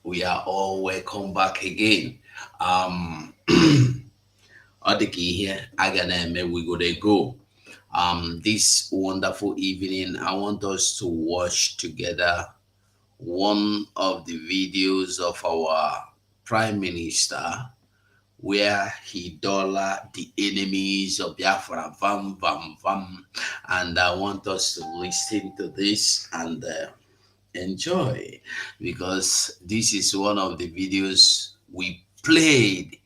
We are all welcome back again. Odiki here, again, we go to go. This wonderful evening, I want us to watch together one of the videos of our Prime Minister where he dollar the enemies of Biafra, vam, vam, vam. And I want us to listen to this and enjoy because this is one of the videos we played,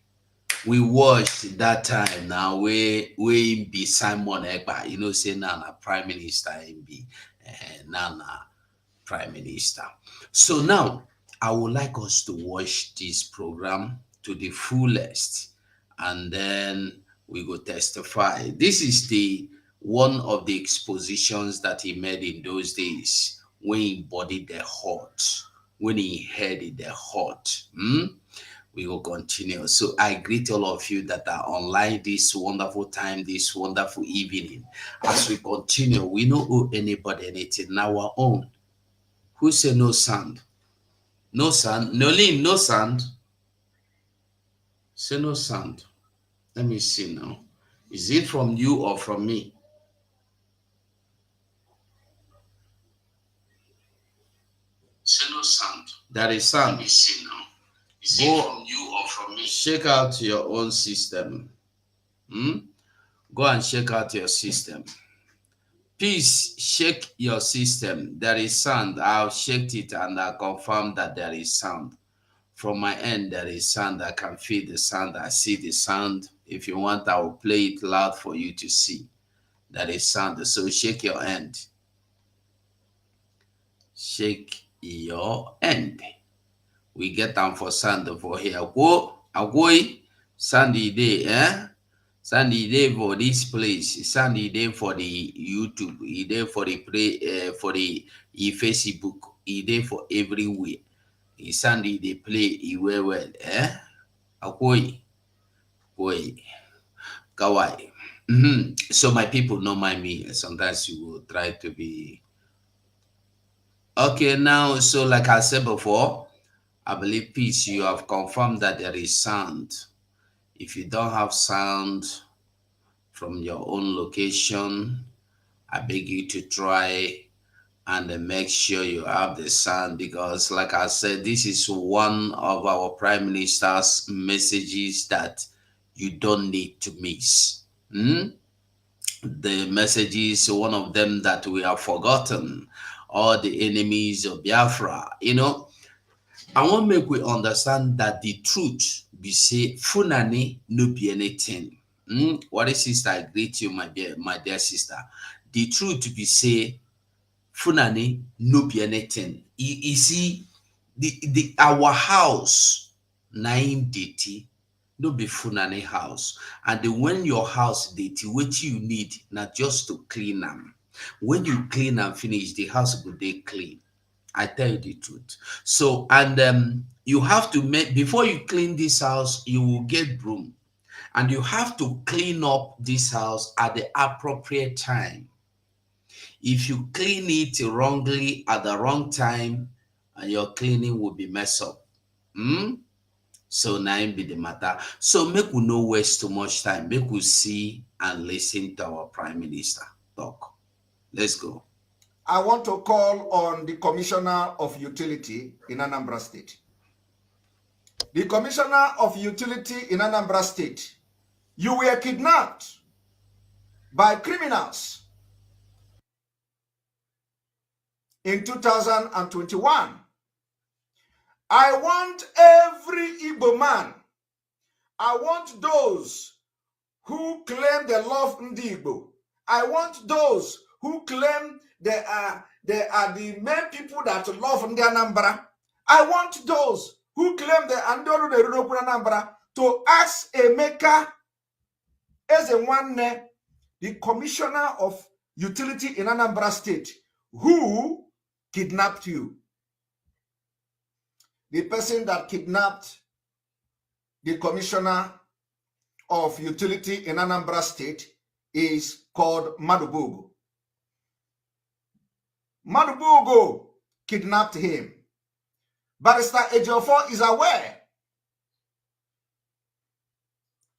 we watched that time. Now we be Simon Ekpa, say Nana Prime Minister and be Nana Prime Minister. So now I would like us to watch this program to the fullest, and then we go testify. This is the one of the expositions that he made in those days when he bodied the hot, when he headed the hot. We will continue. So I greet all of you that are online this wonderful time, this wonderful evening. As we continue, we don't owe anybody anything, our own. Who say no sand? No sand? Nolene, no sand? Say no sand. Let me see now. Is it from you or from me? Say no sand. That is sand. Let me see now. Is it from you or from me? Check out your own system. Go and check out your system. Please shake your system. There is sound. I've shaked it and I confirm that there is sound. From my end, there is sound. I can feel the sound. I see the sound. If you want, I will play it loud for you to see. That is sound. So shake your end. Shake your end. We get down for sound for here. Go, Sandy day, Sandy day for this place. Sandy day for the YouTube. He day for the play, for the Facebook. He day for everywhere. Sandy they play well, Akoi, boy, kawaii. So my people don't mind me. Sometimes you will try to be okay now. So like I said before, I believe peace. You have confirmed that there is sound. If you don't have sound from your own location, I beg you to try and make sure you have the sound, because like I said, this is one of our Prime Minister's messages that you don't need to miss. The message is one of them that we have forgotten, all the enemies of Biafra. I want to make we understand that the truth be say Funani no be anything. What is sister? I greet you, my dear sister. The truth be say Funani no be anything. You see, the our house nine dirty, no be Funani house. And when your house dirty, what you need not just to clean them. When you clean and finish, the house will be clean. I tell you the truth. So, and you have to make, before you clean this house, you will get broom. And you have to clean up this house at the appropriate time. If you clean it wrongly at the wrong time, your cleaning will be messed up. So now be the matter. So make we no waste too much time. Make we see and listen to our Prime Minister talk. Let's go. I want to call on the Commissioner of Utility in Anambra State. The Commissioner of Utility in Anambra State, you were kidnapped by criminals in 2021. I want every Igbo man, I want those who claim they love Ndi Igbo, I want those who claim they are the main people that love Ndi Anambra, I want those who claim they are Ndoru Anambra to ask Emeka Ezenwanne, the Commissioner of Utility in Anambra State, who kidnapped you. The person that kidnapped the Commissioner of Utility in Anambra State is called Madubugo. Madubugo kidnapped him. Barrister Ejiofor is aware.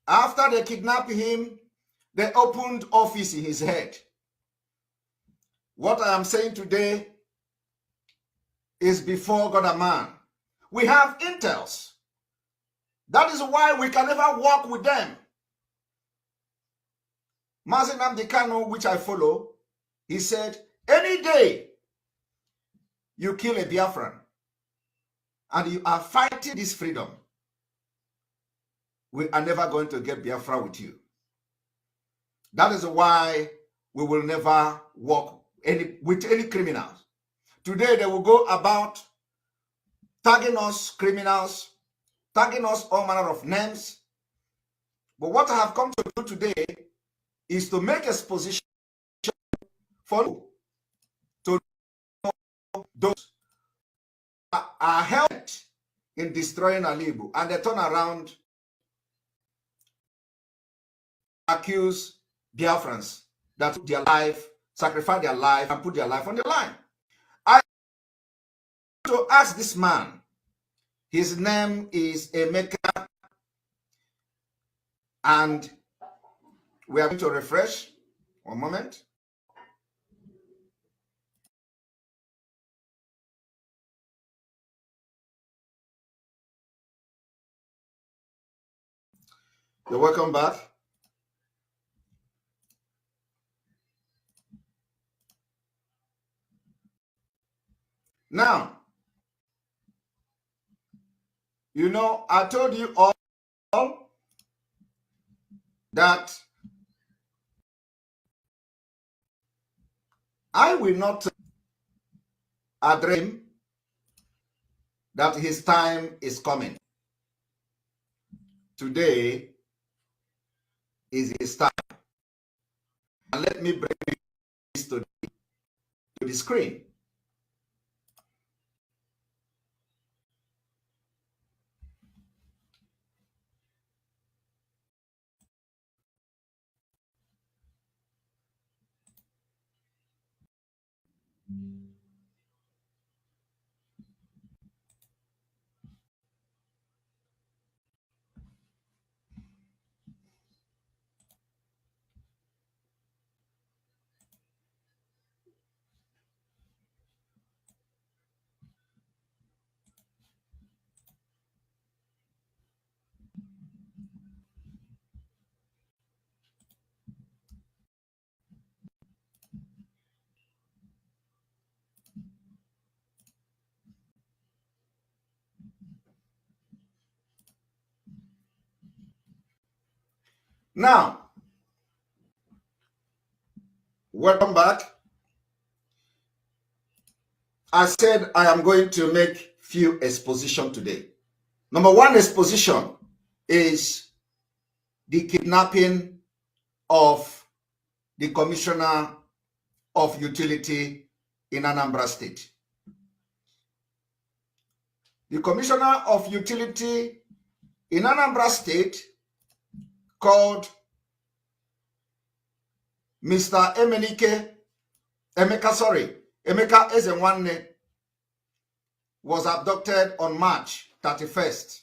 After they kidnapped him, they opened office in his head. What I am saying today is before God and man. We have intels. That is why we can never work with them. Mazi Nnamdi Kanu, which I follow, he said, any day you kill a Biafran and you are fighting this freedom, we are never going to get Biafra with you. That is why we will never work with any criminals. Today they will go about tagging us criminals, tagging us all manner of names. But what I have come to do today is to make exposition for you to know those are helped in destroying Alibu, and they turn around, accuse Biafrans that took their life, sacrificed their life, and put their life on the line. I want to ask this man, his name is Emeka, and we are going to refresh. One moment. You're welcome back. Now, you know, I told you all that I will not address him, that his time is coming. Today is his time. And let me bring this to the screen. Now, welcome back. I said I am going to make few exposition today. Number one exposition is the kidnapping of the Commissioner of Utility in Anambra State. The Commissioner of Utility in Anambra State, called Mr. Emeka Ezenwanne, was abducted on March 31st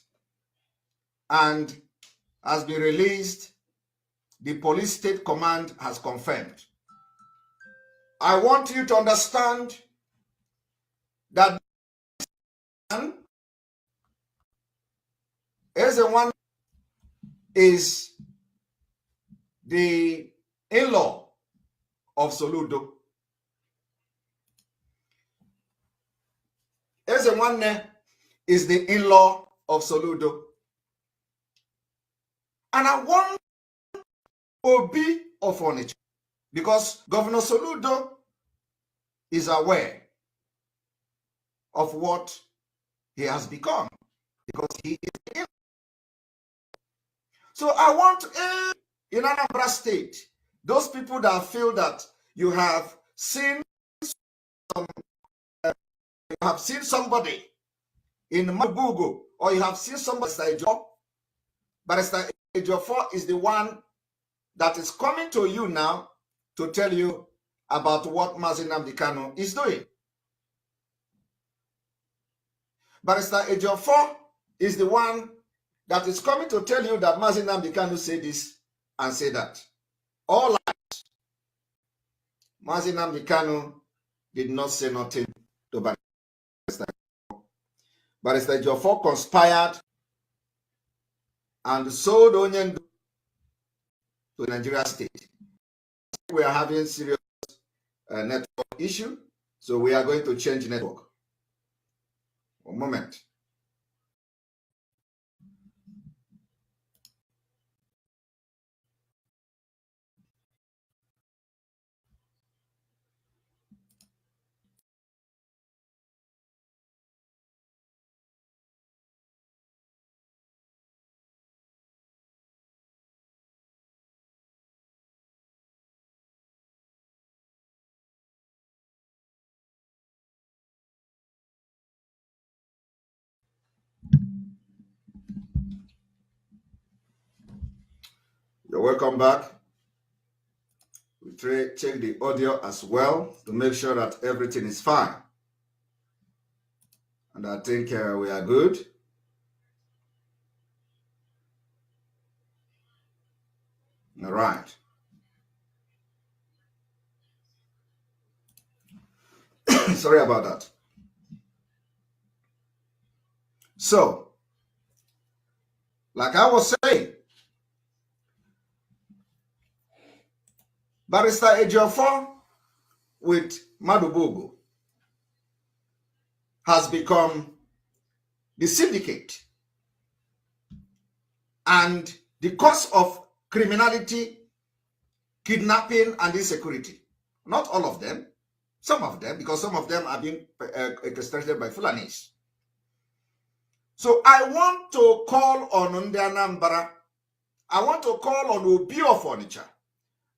and has been released. The police state command has confirmed. I want you to understand that Ezenwanne is the in-law of Soludo. Ezenwanne is the in-law of Soludo. And I want Obi of Onitsha, because Governor Soludo is aware of what he has become, because he is in. So I want in Anambra State, those people that feel that you have seen somebody in Mabugo, or you have seen somebody, Barrister Ejiofor is the one that is coming to you now to tell you about what Mazi Nnamdi Kanu is doing. Barrister Ejiofor is the one that is coming to tell you that Mazi Nnamdi Kanu say this and say that. All lies. Mazi Nnamdi Kanu did not say nothing to Barrister. Barrister Ejiofor conspired and sold Onyendu to the Nigerian state. We are having serious network issue, so we are going to change network. One moment. You're welcome back. We check the audio as well to make sure that everything is fine. And I think we are good. All right. Sorry about that. So, like I was saying, Barrister Ejiofor with Madubugu has become the syndicate and the cause of criminality, kidnapping, and insecurity. Not all of them, some of them, because some of them are being orchestrated by Fulanis. So I want to call on Anambra. I want to call on Obio Furniture.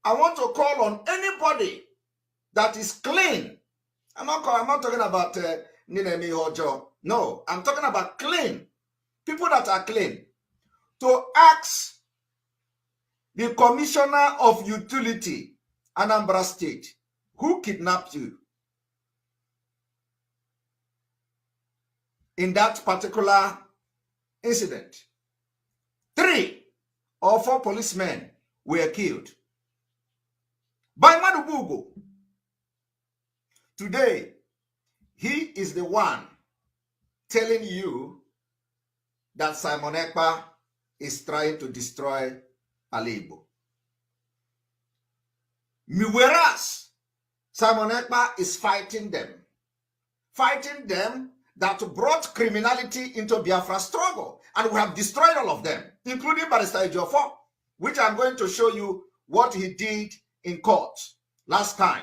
I want to call on anybody that is clean. I'm not talking about Ninemi Hojo. No, I'm talking about clean. People that are clean. To ask the Commissioner of Utility, Anambra State, who kidnapped you in that particular incident. 3 or 4 policemen were killed by Madubugu. Today, he is the one telling you that Simon Ekpa is trying to destroy Alibo. Whereas Simon Ekpa is fighting them that brought criminality into Biafra struggle. And we have destroyed all of them, including Barrister Ejiofor, which I'm going to show you what he did in court last time.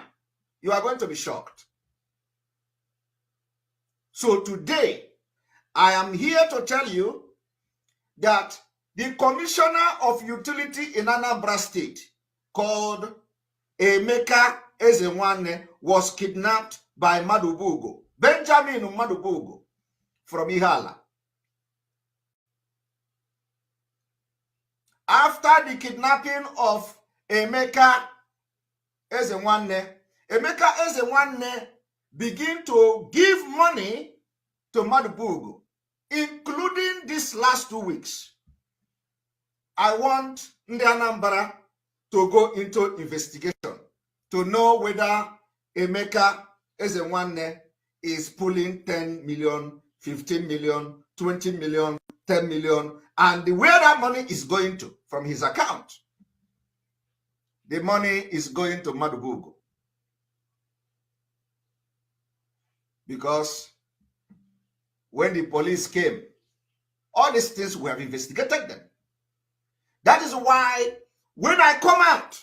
You are going to be shocked. So today, I am here to tell you that the Commissioner of Utility in Anambra State, called Emeka Ezenwanne, was kidnapped by Madubugu, Benjamin Madubugu, from Ihala. After the kidnapping of Emeka Ezenwanne, Emeka Ezenwanne began to give money to Madubugu, including these last 2 weeks. I want Ndi Anambra to go into investigation to know whether Emeka Ezenwanne is pulling 10 million, 15 million, 20 million, 10 million, and where that money is going to from his account. The money is going to Madubugu. Because when the police came, all these things, we have investigated them. That is why when I come out,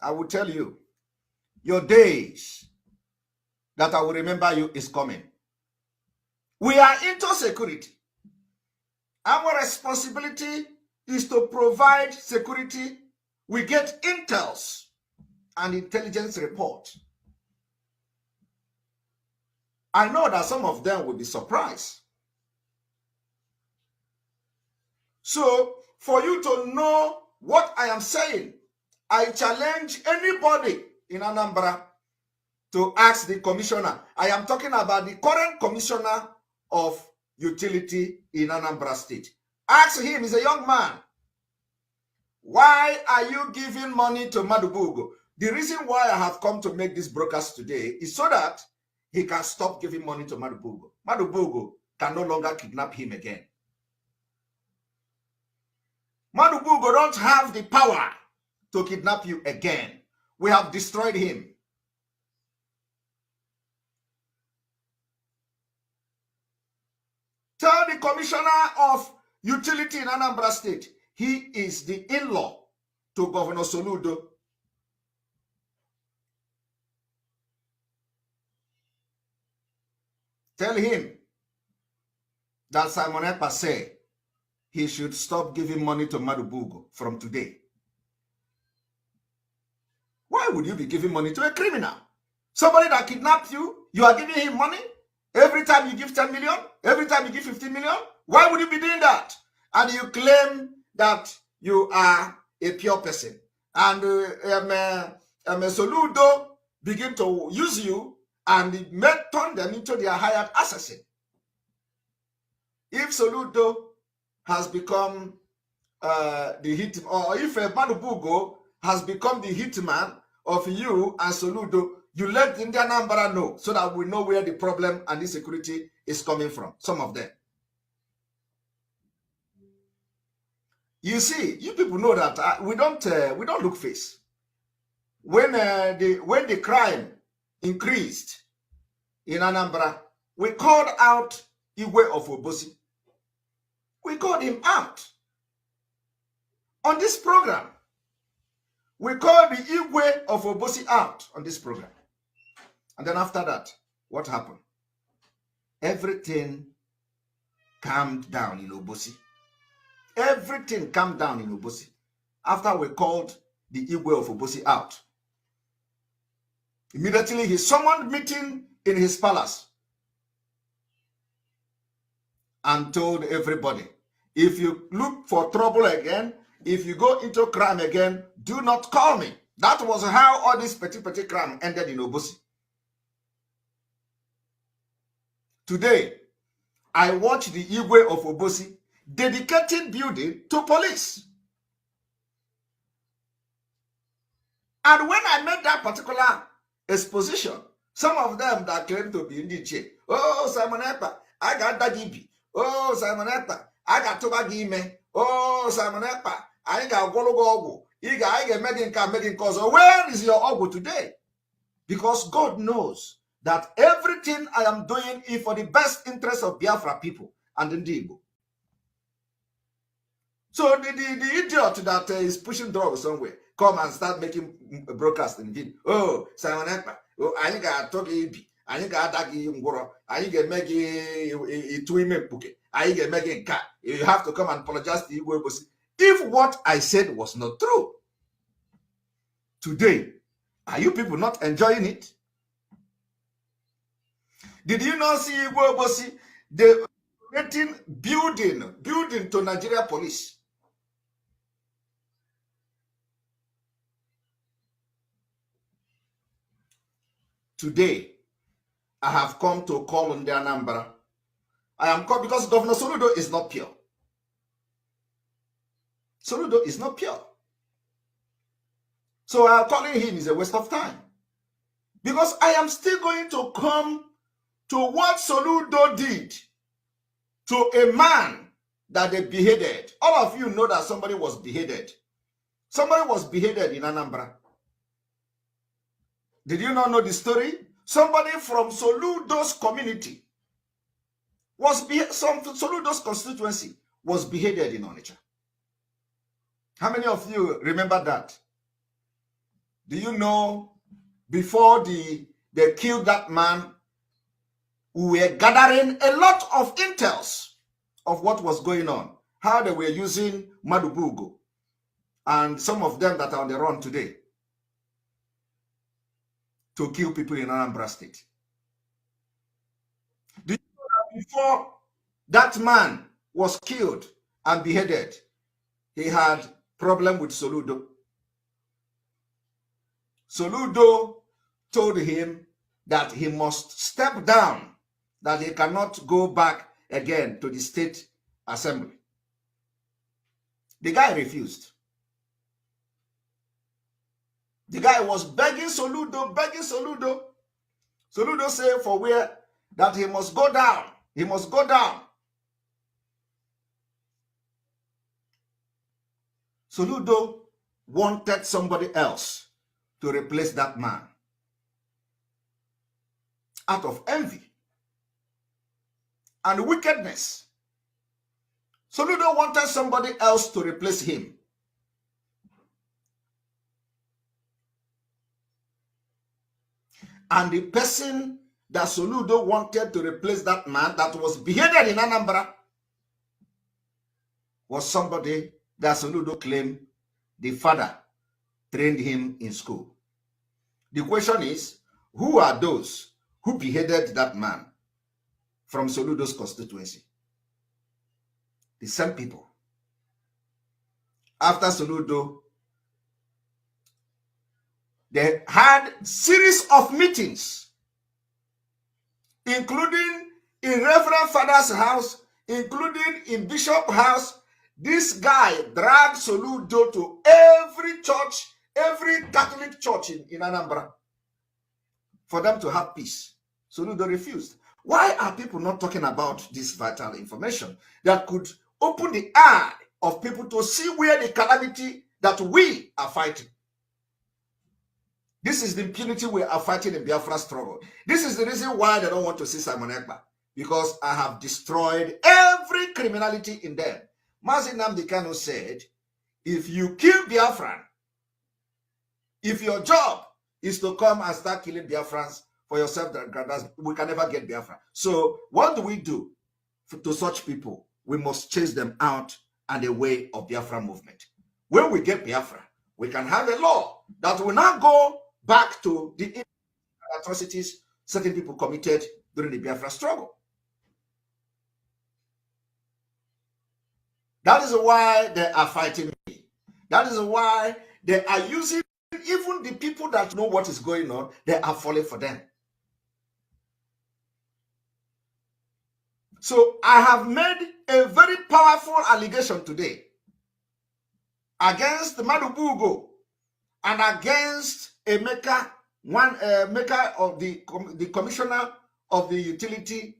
I will tell you, your days that I will remember you is coming. We are into security. Our responsibility is to provide security. We get intels and intelligence report. I know that some of them will be surprised. So, for you to know what I am saying, I challenge anybody in Anambra to ask the commissioner. I am talking about the current commissioner of utility in Anambra State. Ask him, he's a young man. Why are you giving money to Madubugo? The reason why I have come to make this broadcast today is so that he can stop giving money to Madubugo. Madubugo can no longer kidnap him again. Madubugo don't have the power to kidnap you again. We have destroyed him. Tell the commissioner of utility in Anambra State, he is the in-law to Governor Soludo. Tell him that Simon Ekpa said he should stop giving money to Madubugo from today. Why would you be giving money to a criminal? Somebody that kidnapped you, you are giving him money? Every time you give 10 million, every time you give 15 million, why would you be doing that? And you claim that you are a pure person. And Soludo begin to use you and turn them into their hired assassin. If Soludo has become the hit, or if Madubugo has become the hitman of you and Soludo, you let the Indian Anambra know so that we know where the problem and insecurity is coming from. Some of them. You see, you people know that we don't look face. When the crime increased in Anambra, we called out Igwe of Obosi. We called him out on this program. We called the Igwe of Obosi out on this program. And then after that, what happened? Everything calmed down in Obosi. Everything calmed down in Obosi after we called the Igwe of Obosi out. Immediately, he summoned meeting in his palace and told everybody, if you look for trouble again, if you go into crime again, do not call me. That was how all this petty crime ended in Obosi. Today, I watched the Igwe of Obosi dedicating building to police. And when I made that particular exposition, some of them that claim to be in the chair, oh, Simon Ekpa, I got Dagibi. Oh, Simon Ekpa, I got Tobagime. Oh, Simon Ekpa, I got Gologo. I get making cause. Where is your Ogu today? Because God knows that everything I am doing is for the best interest of Biafra people and Ndigo. So the idiot that is pushing drugs somewhere, come and start making broadcasting video. Oh, Simon Ekpa, oh, I got Togi, I got Dagi Ngoro, I get making twin puke, I get making cat. You have to come and apologize to Igwe Obosi. If what I said was not true, today, are you people not enjoying it? Did you not see Igwe Obosi donating building to Nigeria police? Today, I have come to call on the Anambra. I am called because Governor Soludo is not pure. Soludo is not pure. So calling him is a waste of time. Because I am still going to come to what Soludo did to a man that they beheaded. All of you know that somebody was beheaded. Somebody was beheaded in Anambra. Did you not know the story? Somebody from Soludo's community Soludo's constituency was beheaded in Onitsha. How many of you remember that? Do you know before they killed that man, we were gathering a lot of intels of what was going on, how they were using Madubugo and some of them that are on the run today to kill people in Anambra State. Do you know that before that man was killed and beheaded, he had problem with Soludo? Soludo told him that he must step down, that he cannot go back again to the state assembly. The guy refused. The guy was begging Soludo, begging Soludo. Soludo said for where that he must go down. He must go down. Soludo wanted somebody else to replace that man out of envy and wickedness. Soludo wanted somebody else to replace him. And the person that Soludo wanted to replace that man that was beheaded in Anambra was somebody that Soludo claimed the father trained him in school. The question is, who are those who beheaded that man from Soludo's constituency? The same people. After Soludo, they had series of meetings, including in Reverend Father's house, including in Bishop's house. This guy dragged Soludo to every church, every Catholic church in Anambra for them to have peace. Soludo refused. Why are people not talking about this vital information that could open the eye of people to see where the calamity that we are fighting? This is the impunity we are fighting in Biafra struggle. This is the reason why they don't want to see Simon Ekpa, because I have destroyed every criminality in them. Mazi Nnamdi Kanu said, if you kill Biafran, if your job is to come and start killing Biafrans for yourself, we can never get Biafra. So what do we do to such people? We must chase them out and away of Biafra movement. When we get Biafra, we can have a law that will not go back to the atrocities certain people committed during the Biafra struggle. That is why they are fighting me. That is why they are using even the people that know what is going on, they are falling for them. So I have made a very powerful allegation today against Madubugo and against Emeka, maker of the commissioner of the utility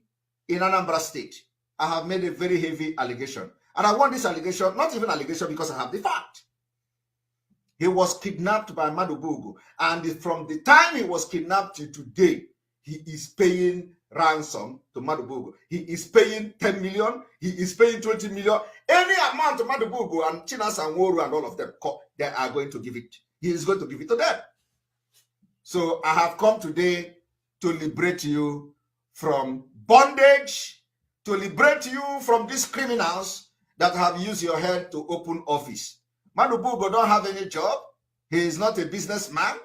in Anambra State. I have made a very heavy allegation. And I want this allegation, not even allegation because I have the fact. He was kidnapped by Madubugo. And from the time he was kidnapped to today, he is paying ransom to Madubugo. He is paying 10 million. He is paying 20 million. Any amount to Madubugo and Chinas and Woru and all of them, they are going to give it. He is going to give it to them. So I have come today to liberate you from bondage, to liberate you from these criminals that have used your head to open office. Madubugo don't have any job. He is not a businessman.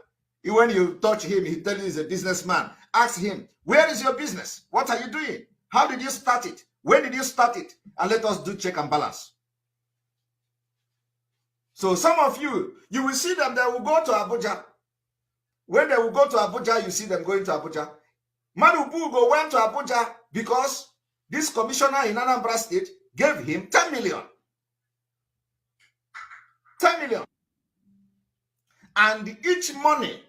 When you touch him, he tells you he's a businessman. Ask him, where is your business? What are you doing? How did you start it? When did you start it? And let us do check and balance. So some of you, you will see them, they will go to Abuja. When they will go to Abuja, you see them going to Abuja. Madubugo went to Abuja because this commissioner in Anambra State gave him 10 million. 10 million. And each money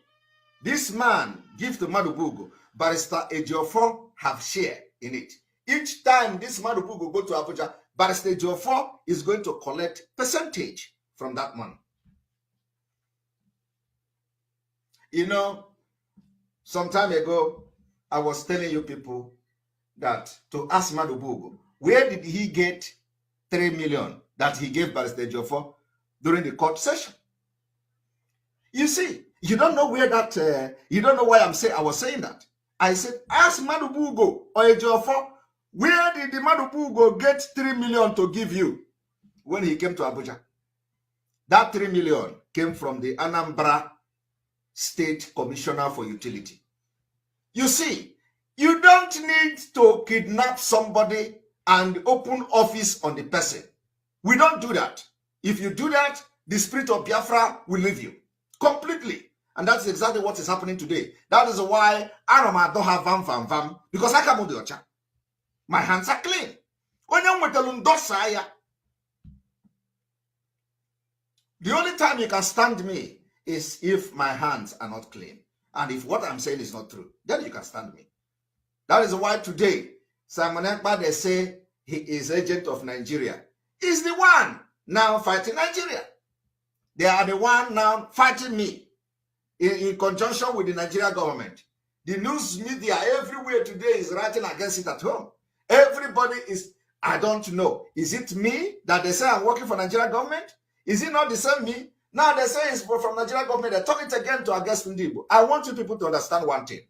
this man gives to Madubugo, Barrister Ejiofor have share in it. Each time this Madubugo go to Abuja, Barrister Ejiofor is going to collect percentage from that money. You know, some time ago, I was telling you people that to ask Madubugo, where did he get 3 million that he gave Barrister Ejiofor during the court session? You see, you don't know where that, you don't know why I was saying that. I said, ask Madubugo or Ejiofor, where did the Madubugo get 3 million to give you when he came to Abuja? That 3 million came from the Anambra State Commissioner for Utility. You see, you don't need to kidnap somebody and open office on the person. We don't do that. If you do that, the spirit of Biafra will leave you completely. And that's exactly what is happening today. That is why Aroma don't have vam, because I come on the ocha. My hands are clean. The only time you can stand me is if my hands are not clean. And if what I'm saying is not true, then you can stand me. That is why today, Simon Ekpa, they say he is agent of Nigeria. He's the one now fighting Nigeria. They are the one now fighting me in conjunction with the Nigerian government. The news media everywhere today is writing against it at home. Everybody is, I don't know. Is it me that they say I'm working for Nigerian government? Is it not the same me? Now they say it's from Nigerian government. They talk it again to against Ndibo. I want you people to understand one thing.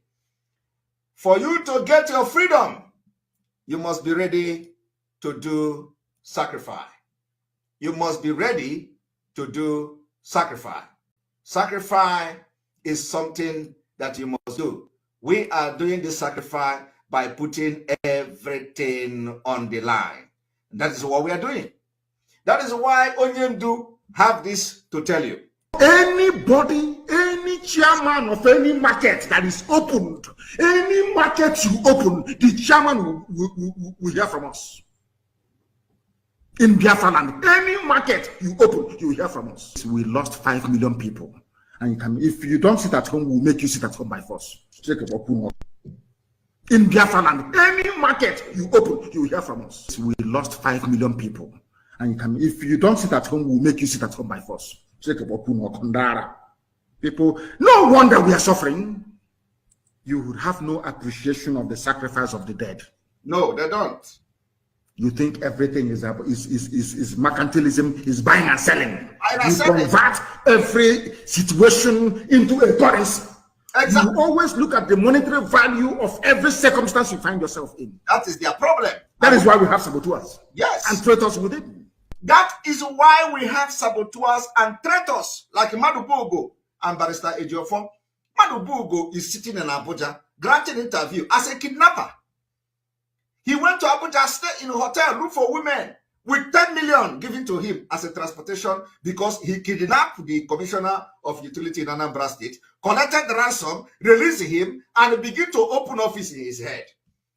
For you to get your freedom, you must be ready to do sacrifice. You must be ready to do sacrifice. Sacrifice is something that you must do. We are doing this sacrifice by putting everything on the line. That is what we are doing. That is why Onyendu have this to tell you. Anybody, any chairman of any market that is opened, any market you open, the chairman will hear from us. In Biafra land, any market you open, you will hear from us. We lost 5 million people. And you can, if you don't sit at home, we'll make you sit at home by force. In Biafra land, any market you open, you will hear from us. We lost 5 million people. And you can, if you don't sit at home, we'll make you sit at home by force. People, no wonder we are suffering. You would have no appreciation of the sacrifice of the dead. No, they don't. You think everything is mercantilism, is buying and selling. You convert every situation into a currency. Exactly. You always look at the monetary value of every circumstance you find yourself in. That is their problem. That is why we have saboteurs. Yes. And traitors within. That is why we have saboteurs and traitors like Madubugo and Barrister Ejiofor. Madubugo is sitting in Abuja, granting interview as a kidnapper. He went to Abuja, stayed in a hotel, look for women with 10 million given to him as a transportation because he kidnapped the commissioner of utility in Anambra State, collected the ransom, released him, and began to open office in his head.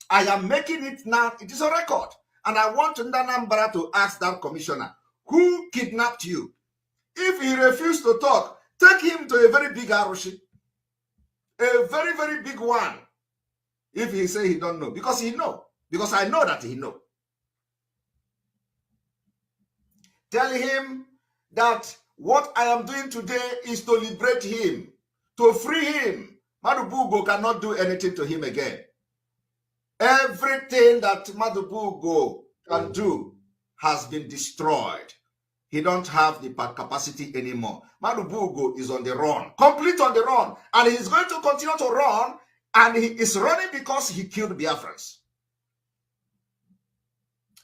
I am making it now. It is a record. And I want Anambra to ask that commissioner, who kidnapped you? If he refused to talk, take him to a very big Arushi. A very, very big one. If he say he don't know. Because he know. Because I know that he know. Tell him that what I am doing today is to liberate him, to free him. Madubugo cannot do anything to him again. Everything that Madubugo can do has been destroyed. He don't have the capacity anymore. Madubugo is on the run, complete on the run. And he's going to continue to run. And he is running because he killed Biafrans.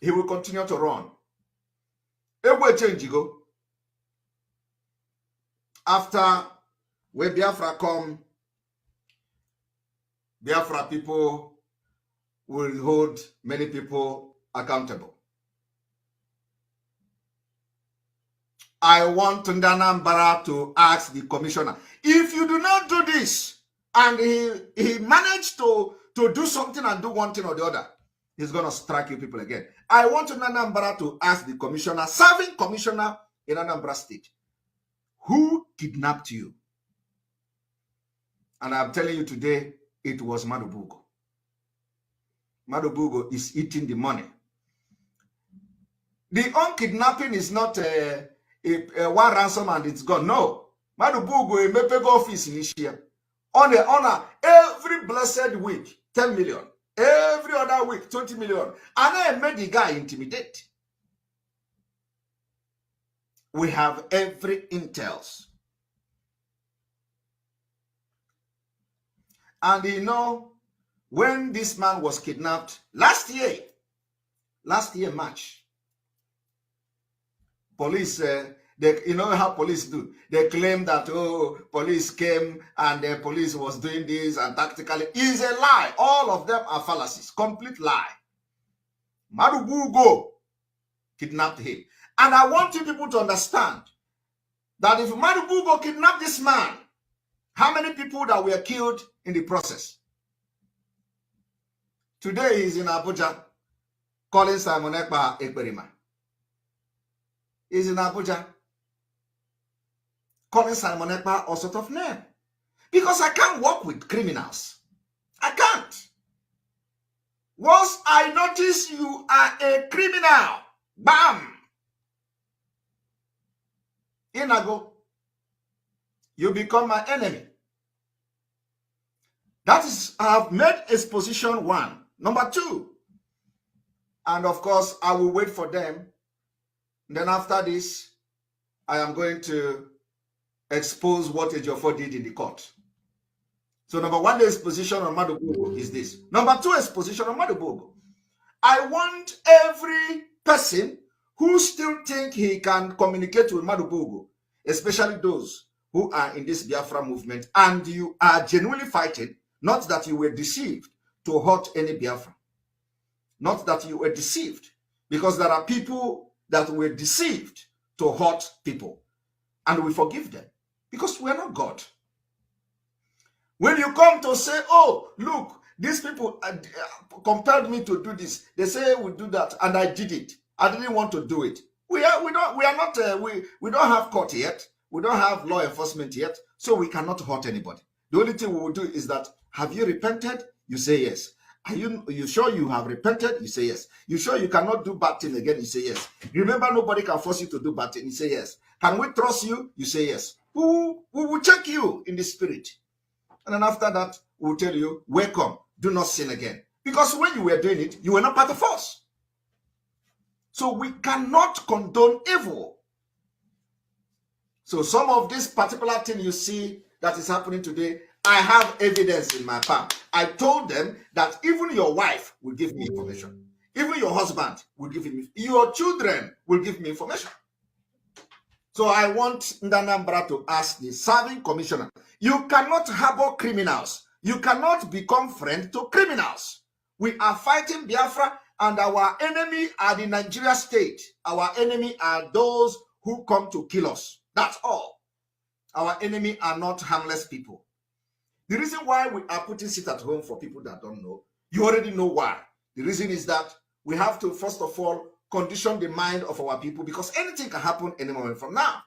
He will continue to run. After when Biafra come, Biafra people will hold many people accountable. I want Anambra to ask the commissioner, if you do not do this, and he managed to do something and do one thing or the other, he's going to strike you people again. I want Anambra to ask the commissioner, serving commissioner in Anambra State, who kidnapped you? And I'm telling you today, it was Madubugo. Madubugo is eating the money. The kidnapping is not a one ransom and it's gone. No. Madubugo, a mepego office in Ishia. On every blessed week, 10 million. Every other week, 20 million. And I made the guy intimidate. We have every intels. And you know, when this man was kidnapped last year March, police, you know how police do. They claim that, oh, police came and the police was doing this and tactically. It's a lie. All of them are fallacies. Complete lie. Madubugo kidnapped him. And I want you people to understand that if Madubugo kidnapped this man, how many people that were killed in the process? Today he's in Abuja calling Simon Ekpa Ekperima. He's in Abuja. Calling Simon Ekpa all sort of name. Because I can't work with criminals. I can't. Once I notice you are a criminal, bam! In I go. You become my enemy. That is, I have made exposition 1. Number 2. And of course, I will wait for them. Then after this, I am going to expose what Ejiofor did in the court. So number 1, the exposition on Madubogo is this. Number 2, exposition on Madubogo. I want every person who still think he can communicate with Madubogo, especially those who are in this Biafra movement, and you are genuinely fighting, not that you were deceived to hurt any Biafra. Not that you were deceived, because there are people that were deceived to hurt people, and we forgive them, because we are not God. When you come to say, oh, look, these people compelled me to do this, they say we do that, and I did it. I didn't want to do it. We don't have court yet. We don't have law enforcement yet, so we cannot hurt anybody. The only thing we will do is that, have you repented? You say yes. Are you sure you have repented? You say yes. You sure you cannot do bad thing again? You say yes. Remember, nobody can force you to do bad thing. You say yes. Can we trust you? You say yes. We will check you in the spirit. And then after that, we will tell you, welcome, do not sin again. Because when you were doing it, you were not part of us. So we cannot condone evil. So some of this particular thing you see that is happening today, I have evidence in my palm. I told them that even your wife will give me information. Even your husband will give me, your children will give me information. So I want Ndanambra to ask the serving commissioner, you cannot harbor criminals. You cannot become friend to criminals. We are fighting Biafra, and our enemy are the Nigeria state. Our enemy are those who come to kill us. That's all. Our enemy are not harmless people. The reason why we are putting sit at home for people that don't know, you already know why. The reason is that we have to, first of all, condition the mind of our people, because anything can happen any moment from now.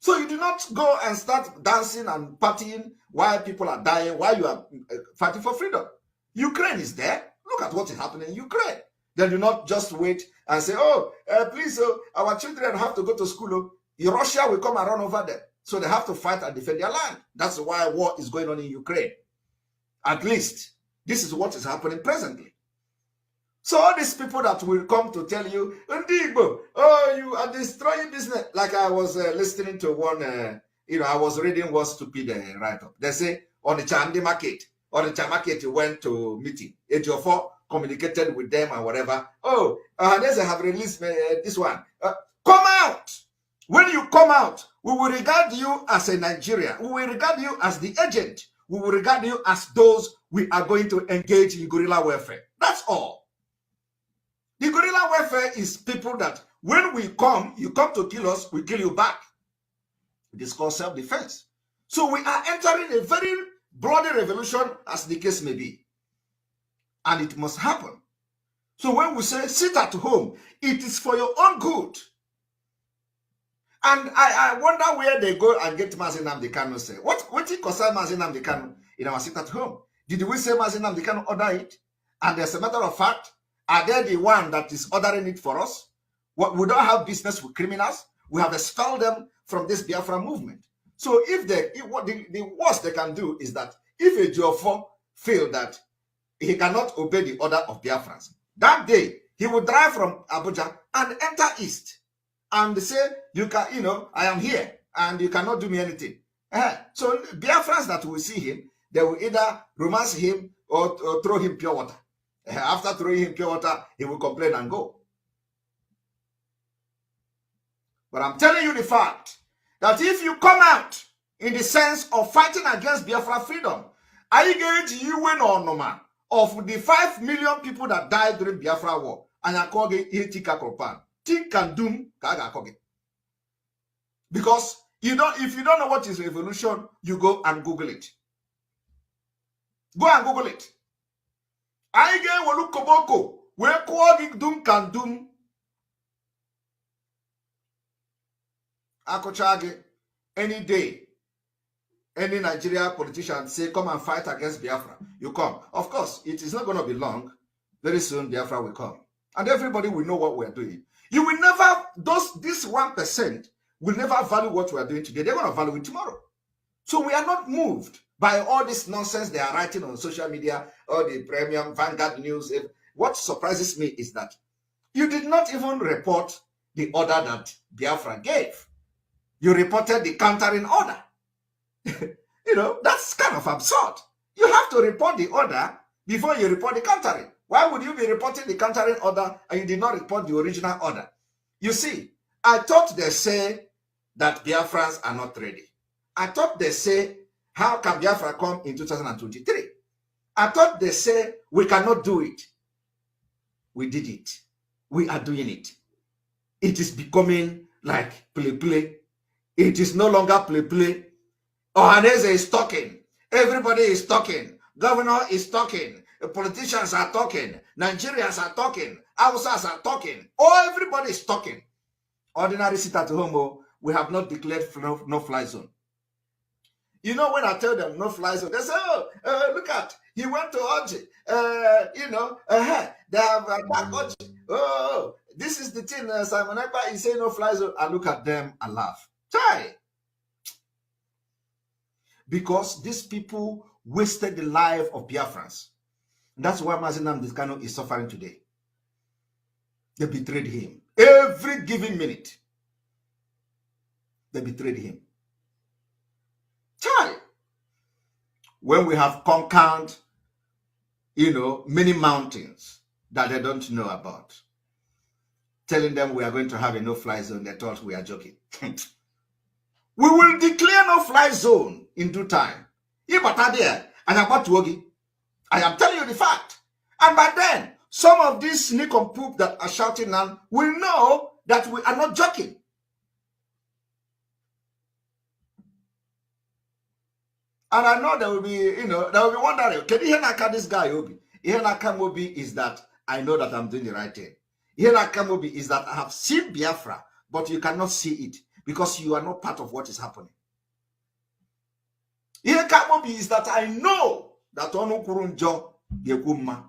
So you do not go and start dancing and partying while people are dying, while you are fighting for freedom. Ukraine is there. Look at what is happening in Ukraine. Then do not just wait and say, oh, please, our children have to go to school. Russia will come and run over them. So they have to fight and defend their land. That's why war is going on in Ukraine. At least, this is what is happening presently. So all these people that will come to tell you, Ndigbo, oh, you are destroying business. Like I was listening to one, I was reading one stupid write-up. They say, on the Chandi market, went to meeting. Ejiofor communicated with them and whatever. Oh, they have released this one. Come out. When you come out, we will regard you as a Nigerian. We will regard you as the agent. We will regard you as those we are going to engage in guerrilla warfare. That's all. The guerrilla warfare is people that when we come, you come to kill us, we kill you back. It is called self-defense. So we are entering a very bloody revolution, as the case may be. And it must happen. So when we say sit at home, it is for your own good. And I wonder where they go and get Mazi Nnamdi Kanu say. What it concern Mazi Nnamdi Kanu in our sit at home? Did we say Mazi Nnamdi Kanu order it? And as a matter of fact, are they the one that is ordering it for us? We don't have business with criminals. We have expelled them from this Biafra movement. So if the worst they can do is that if Ejiofor feel that he cannot obey the order of Biafrans, that day he will drive from Abuja and enter East and say, you can, I am here and you cannot do me anything. So Biafrans that will see him, they will either romance him or throw him pure water. After throwing him pure water, he will complain and go. But I'm telling you the fact that if you come out in the sense of fighting against Biafra freedom, I engage you win or no man of the 5 million people that died during Biafra war, and I call it Itika Kopan. Think and doom, because if you don't know what is revolution, you go and Google it. Go and Google it. I get Wolukoboko. Where Kwagik Dum can doom Akochage any day. Any Nigeria politician say, come and fight against Biafra, you come. Of course, it is not going to be long. Very soon, Biafra will come. And everybody will know what we're doing. You will never, this 1% will never value what we're doing today. They're going to value it tomorrow. So we are not moved by all this nonsense they are writing on social media, or the premium Vanguard News. What surprises me is that you did not even report the order that Biafra gave. You reported the countering order. You know, that's kind of absurd. You have to report the order before you report the countering. Why would you be reporting the countering order and you did not report the original order? You see, I thought they say that Biafrans are not ready. I thought they say, how can Biafra come in 2023? I thought they say, we cannot do it. We did it. We are doing it. It is becoming like play. It is no longer play. Ohaneze is talking. Everybody is talking. Governor is talking. The politicians are talking. Nigerians are talking. Hausas are talking. Oh, everybody is talking. Ordinary sit at home, we have not declared no-fly zone. You know, when I tell them no-fly zone, they say, oh, look at, he went to Oji. They have attacked Oji. Oh, this is the thing, Simon Ekpa is saying no-fly zone. I look at them and laugh. Try. Because these people wasted the life of Biafrans. That's why Mazi Nnamdi Kanu is suffering today. They betrayed him. Every given minute, they betrayed him. Try. When we have conquered, many mountains that they don't know about, telling them we are going to have a no-fly zone, they thought we are joking. We will declare no-fly zone in due time. I am telling you the fact. And by then, some of these sneak and poop that are shouting now will know that we are not joking. And I know there will be, wondering, can you hear this guy, Obi? Obi is that I know that I'm doing the right thing. Obi is that I have seen Biafra, but you cannot see it because you are not part of what is happening. Obi is that I know that Onu Kurunjo Yeguma.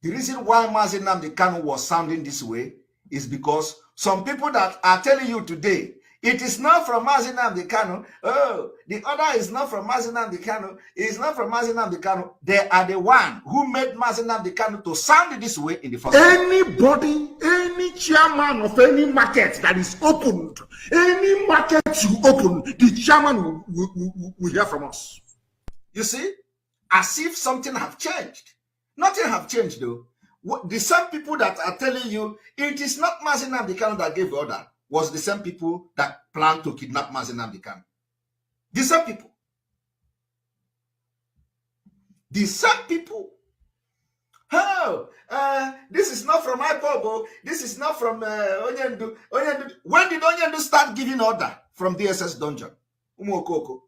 The reason why Mazi Nnamdi Kanu was sounding this way is because some people that are telling you today, it is not from Mazi Nnamdi Kanu. Oh, the order is not from Mazi Nnamdi Kanu. It is not from Mazi Nnamdi Kanu. They are the one who made Mazi Nnamdi Kanu to sound this way in the first place. Anybody, any chairman of any market that is opened, any market you open, the chairman will hear from us. You see, as if something have changed. Nothing have changed though. The same people that are telling you it is not Mazi Nnamdi Kanu that gave the order was the same people that planned to kidnap Mazi Nnamdi Kanu. The same people. The same people. Oh, this is not from Ipobo. This is not from Onyendu. When did Onyendu start giving order from DSS dungeon? Umokoko.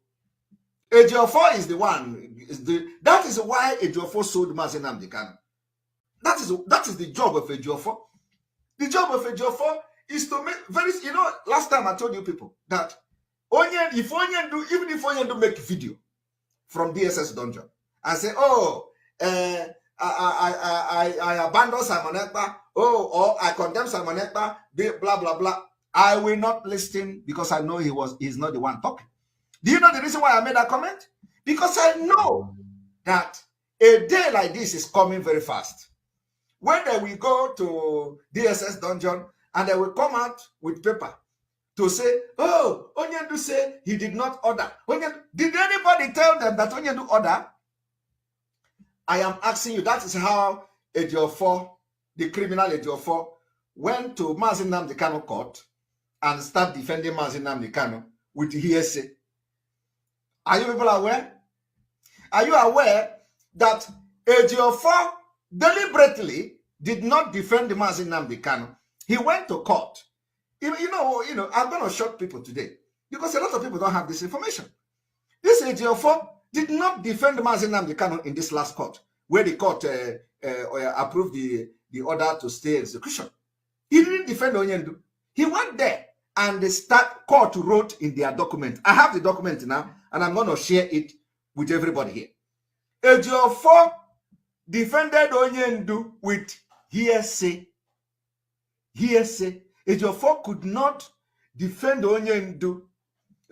Ejiofor is the one. That is why Ejiofor sold Mazi Nnamdi Kanu. That is the job of Ejiofor. The job of Ejiofor is to make last time I told you people that even if Onyendu make video from DSS dungeon and say, oh, I abandon Simon Ekpa, or I condemn Simon Ekpa, blah blah blah, I will not listen because I know he's not the one talking. Do you know the reason why I made that comment? Because I know that a day like this is coming very fast. When they will go to DSS dungeon and they will come out with paper to say, oh, Onyendu said he did not order. Did anybody tell them that Onyendu order? I am asking you, that is how Ejiofor, the criminal Ejiofor, went to Mazi Nnamdi Kanu court and start defending Mazi Nnamdi Kanu with hearsay. Are you people aware? Are you aware that Ejiofor deliberately did not defend the Mazi Nnamdi Kanu? He went to court. You know, I'm going to shock people today because a lot of people don't have this information. This Ejiofor did not defend Mazi Nnamdi Kanu in this last court, where the court approved the order to stay execution. He didn't defend Onyendu. He went there and the court wrote in their document. I have the document now, and I'm going to share it with everybody here. Ejiofor defended Onyendu with hearsay. Hearsay. Ejiofor could not defend Onyendu.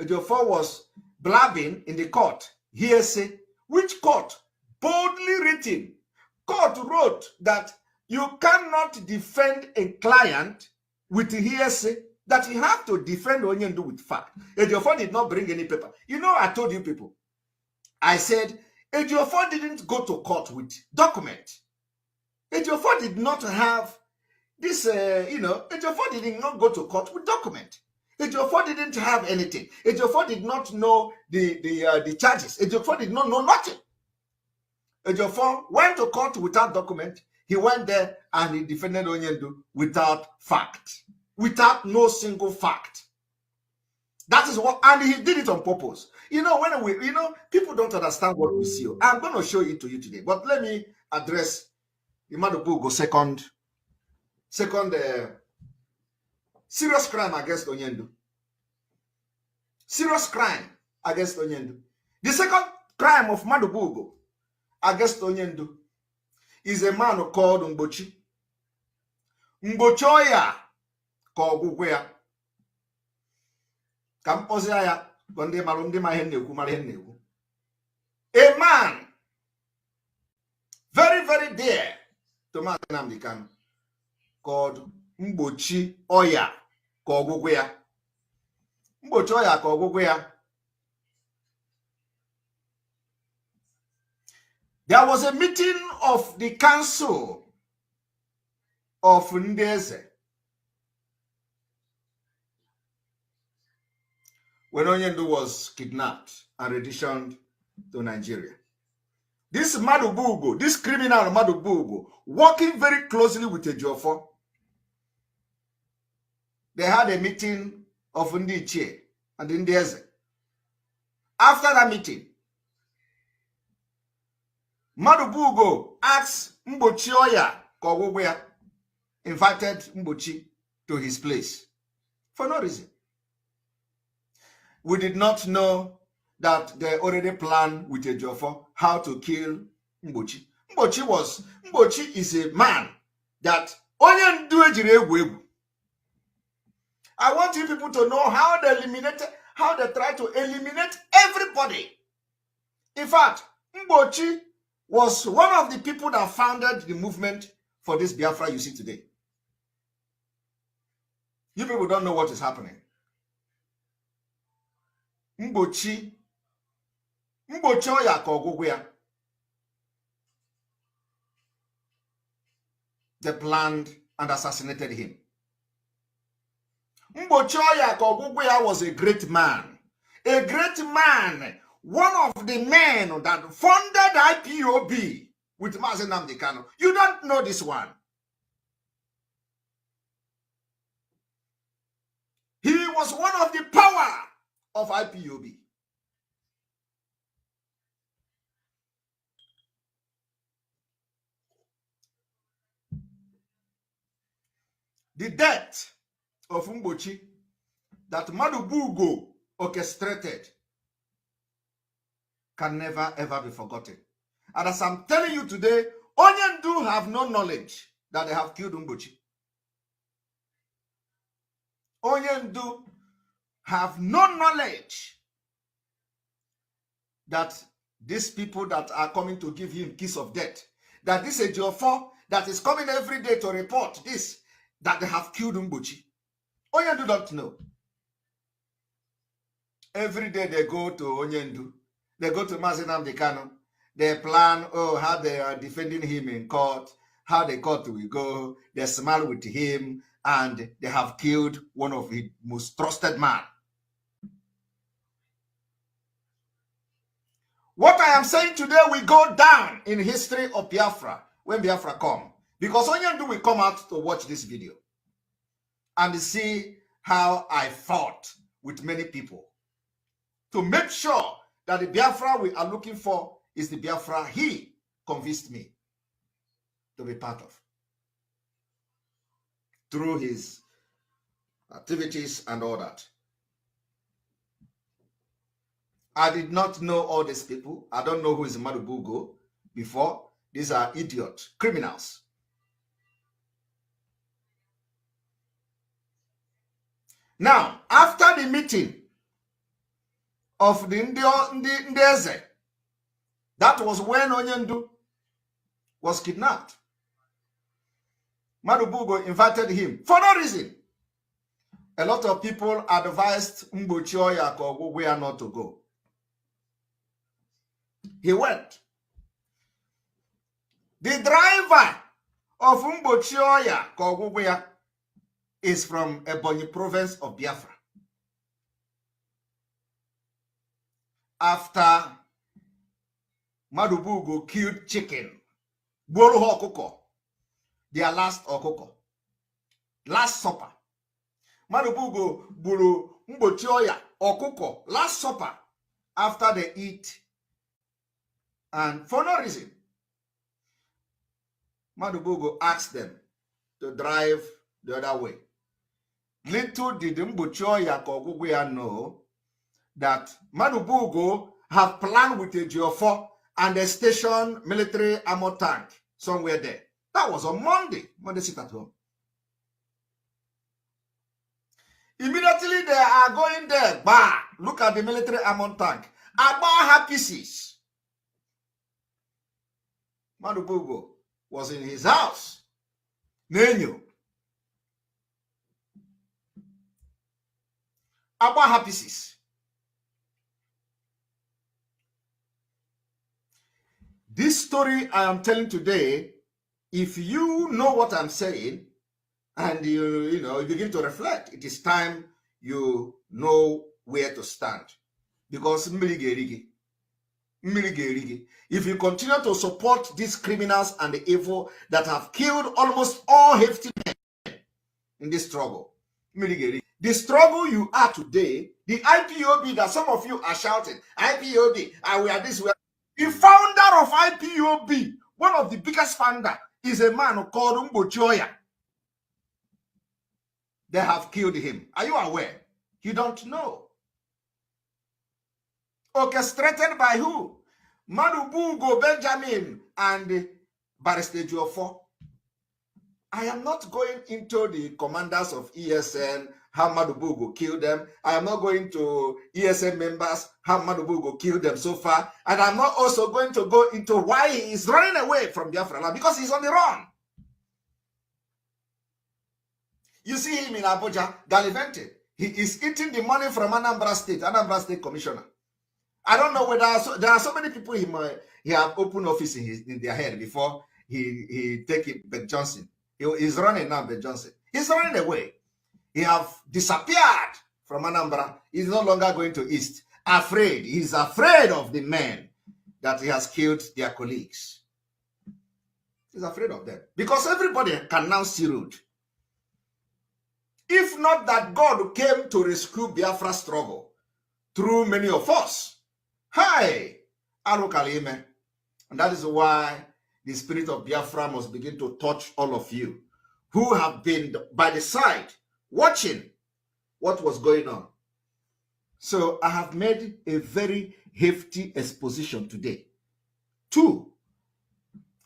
Ejiofor was blabbing in the court. Hearsay. Which court? Boldly written. Court wrote that you cannot defend a client with hearsay, that you have to defend Onyendu with fact. Ejiofor did not bring any paper. You know, I told you people, I said, Ejiofor didn't go to court with document. Ejiofor did not have this, Ejiofor did not go to court with document. Ejiofor didn't have anything. Ejiofor did not know the charges. Ejiofor did not know nothing. Ejiofor went to court without document. He went there and he defended Onyendu without fact, without no single fact. That is what, and he did it on purpose. You know, people don't understand what we see. I'm going to show it to you today, but let me address Imadu Bugo second serious crime against Onyendu. Serious crime against Onyendu. The second crime of Madu Bugo against Onyendu is a man called Mbochi. Mbochoya Kogugwea. Kamposia Gonde Marundi Mahenneku. A man very, very dear to Matanamdikan called Mbochi Oya Kogugwea. Mbochi Oya Kogugwea. There was a meeting of the council of Ndeze when Onyendu was kidnapped and return to Nigeria. This Madubugo, this criminal Madubugo, working very closely with Ejiofor, they had a meeting of Ndiche and Ndeze. After that meeting, Madubugo asked Mbochi Oya Kogugwea, invited Mbochi to his place for no reason. We did not know that they already planned with Ejiofor how to kill Mbochi. Mbochi is a man that only do it. I want you people to know how they try to eliminate everybody. In fact, Mbochi was one of the people that founded the movement for this Biafra you see today. You people don't know what is happening. Mbochi Oya Kogugwea. They planned and assassinated him. Mbochi Oya Kogugwea was a great man. A great man. One of the men that funded IPOB with Mazi Nnamdi Kanu. You don't know this one. He was one of the power of IPOB. The death of Mbochi that Madubugo orchestrated can never ever be forgotten. And as I'm telling you today, Onyendu have no knowledge that they have killed Mbochi. Onyendu have no knowledge that these people that are coming to give him kiss of death, that this Ejiofor that is coming every day to report this, that they have killed Mbochi. Onyendu don't know. Every day they go to Onyendu. They go to Mazi Nnamdi Kanu. They plan, how they are defending him in court, how the court will go. They smile with him, and they have killed one of his most trusted men. What I am saying today will go down in history of Biafra when Biafra come. Because Onyendu will come out to watch this video and see how I fought with many people to make sure that the Biafra we are looking for is the Biafra he convinced me. to be part of through his activities and all that. I did not know all these people. I don't know who is Madubugo before. These are idiots, criminals. Now, after the meeting of the Ndeze, that was when Onyendu was kidnapped. Madubugo invited him for no reason. A lot of people advised Mbochioya Kogugwea not to go. He went. The driver of Mbochioya Kogugwea is from Ebonyi province of Biafra. After Madubugo killed chicken, Boro Okoko, their last Okoko, last supper. Madubugo Buru Mbochioya Okoko, last supper, after they eat, and for no reason, Madubugo asked them to drive the other way. Little did Mbochioya Kogugwea know that Madubugo have planned with a GO4 and a station military armor tank somewhere there. That was on Monday. Monday sit at home. Immediately they are going there. Bah! Look at the military armor tank. About pieces. Madubugo was in his house. Nenyo. About pieces. This story I am telling today, if you know what I'm saying, and you begin to reflect, it is time you know where to stand. Because if you continue to support these criminals and the evil that have killed almost all hefty men in this struggle, the struggle you are today, the IPOB that some of you are shouting, IPOB, we are this way. The founder of IPOB, one of the biggest founder, is a man called Mbochioya. They have killed him. Are you aware? You don't know. Orchestrated by who? Madubugo Benjamin and Barrister Jofor. I am not going into the commanders of ESN, how Madubugo killed them. I am not going to ESN members, how Madubugo killed them so far. And I'm not also going to go into why he is running away from Biafra land, because he's on the run. You see him in Abuja, gallivanting. He is eating the money from Anambra State Commissioner. I don't know whether there are so many people he have open office in their head before he take it. Ben Johnson, he's running now. Ben Johnson, he's running away. He have disappeared from Anambra. He's no longer going to East. Afraid. He's afraid of the men that he has killed their colleagues. He's afraid of them because everybody can now see road. If not that God came to rescue Biafra struggle through many of us. Hi, Arukalime. And that is why the spirit of Biafra must begin to touch all of you who have been by the side watching what was going on. So I have made a very hefty exposition today. 2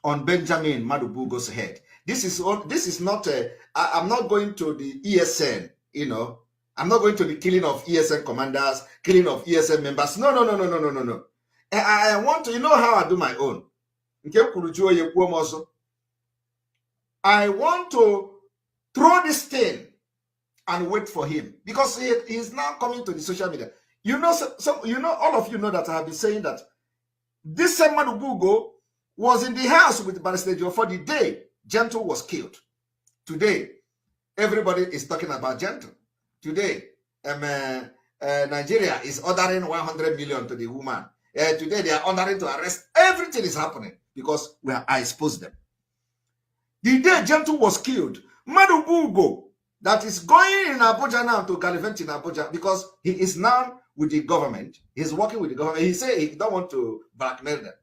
on Benjamin Madubugo's head. This is not I'm not going to the ESN, I'm not going to the killing of ESN commanders, killing of ESN members. No. I want to, how I do my own. I want to throw this thing and wait for him because he is now coming to the social media. All of you know that I have been saying that this same Madubugo was in the house with Barrister for the day Gentle was killed. Today, everybody is talking about Gentle. Today, Nigeria is ordering 100 million to the woman. Today, they are ordering to arrest. Everything is happening because I exposed them. The day Gentle was killed, Madubugo, that is going in Abuja now to gallivant in Abuja because he is now with the government. He's working with the government. He said he don't want to blackmail them.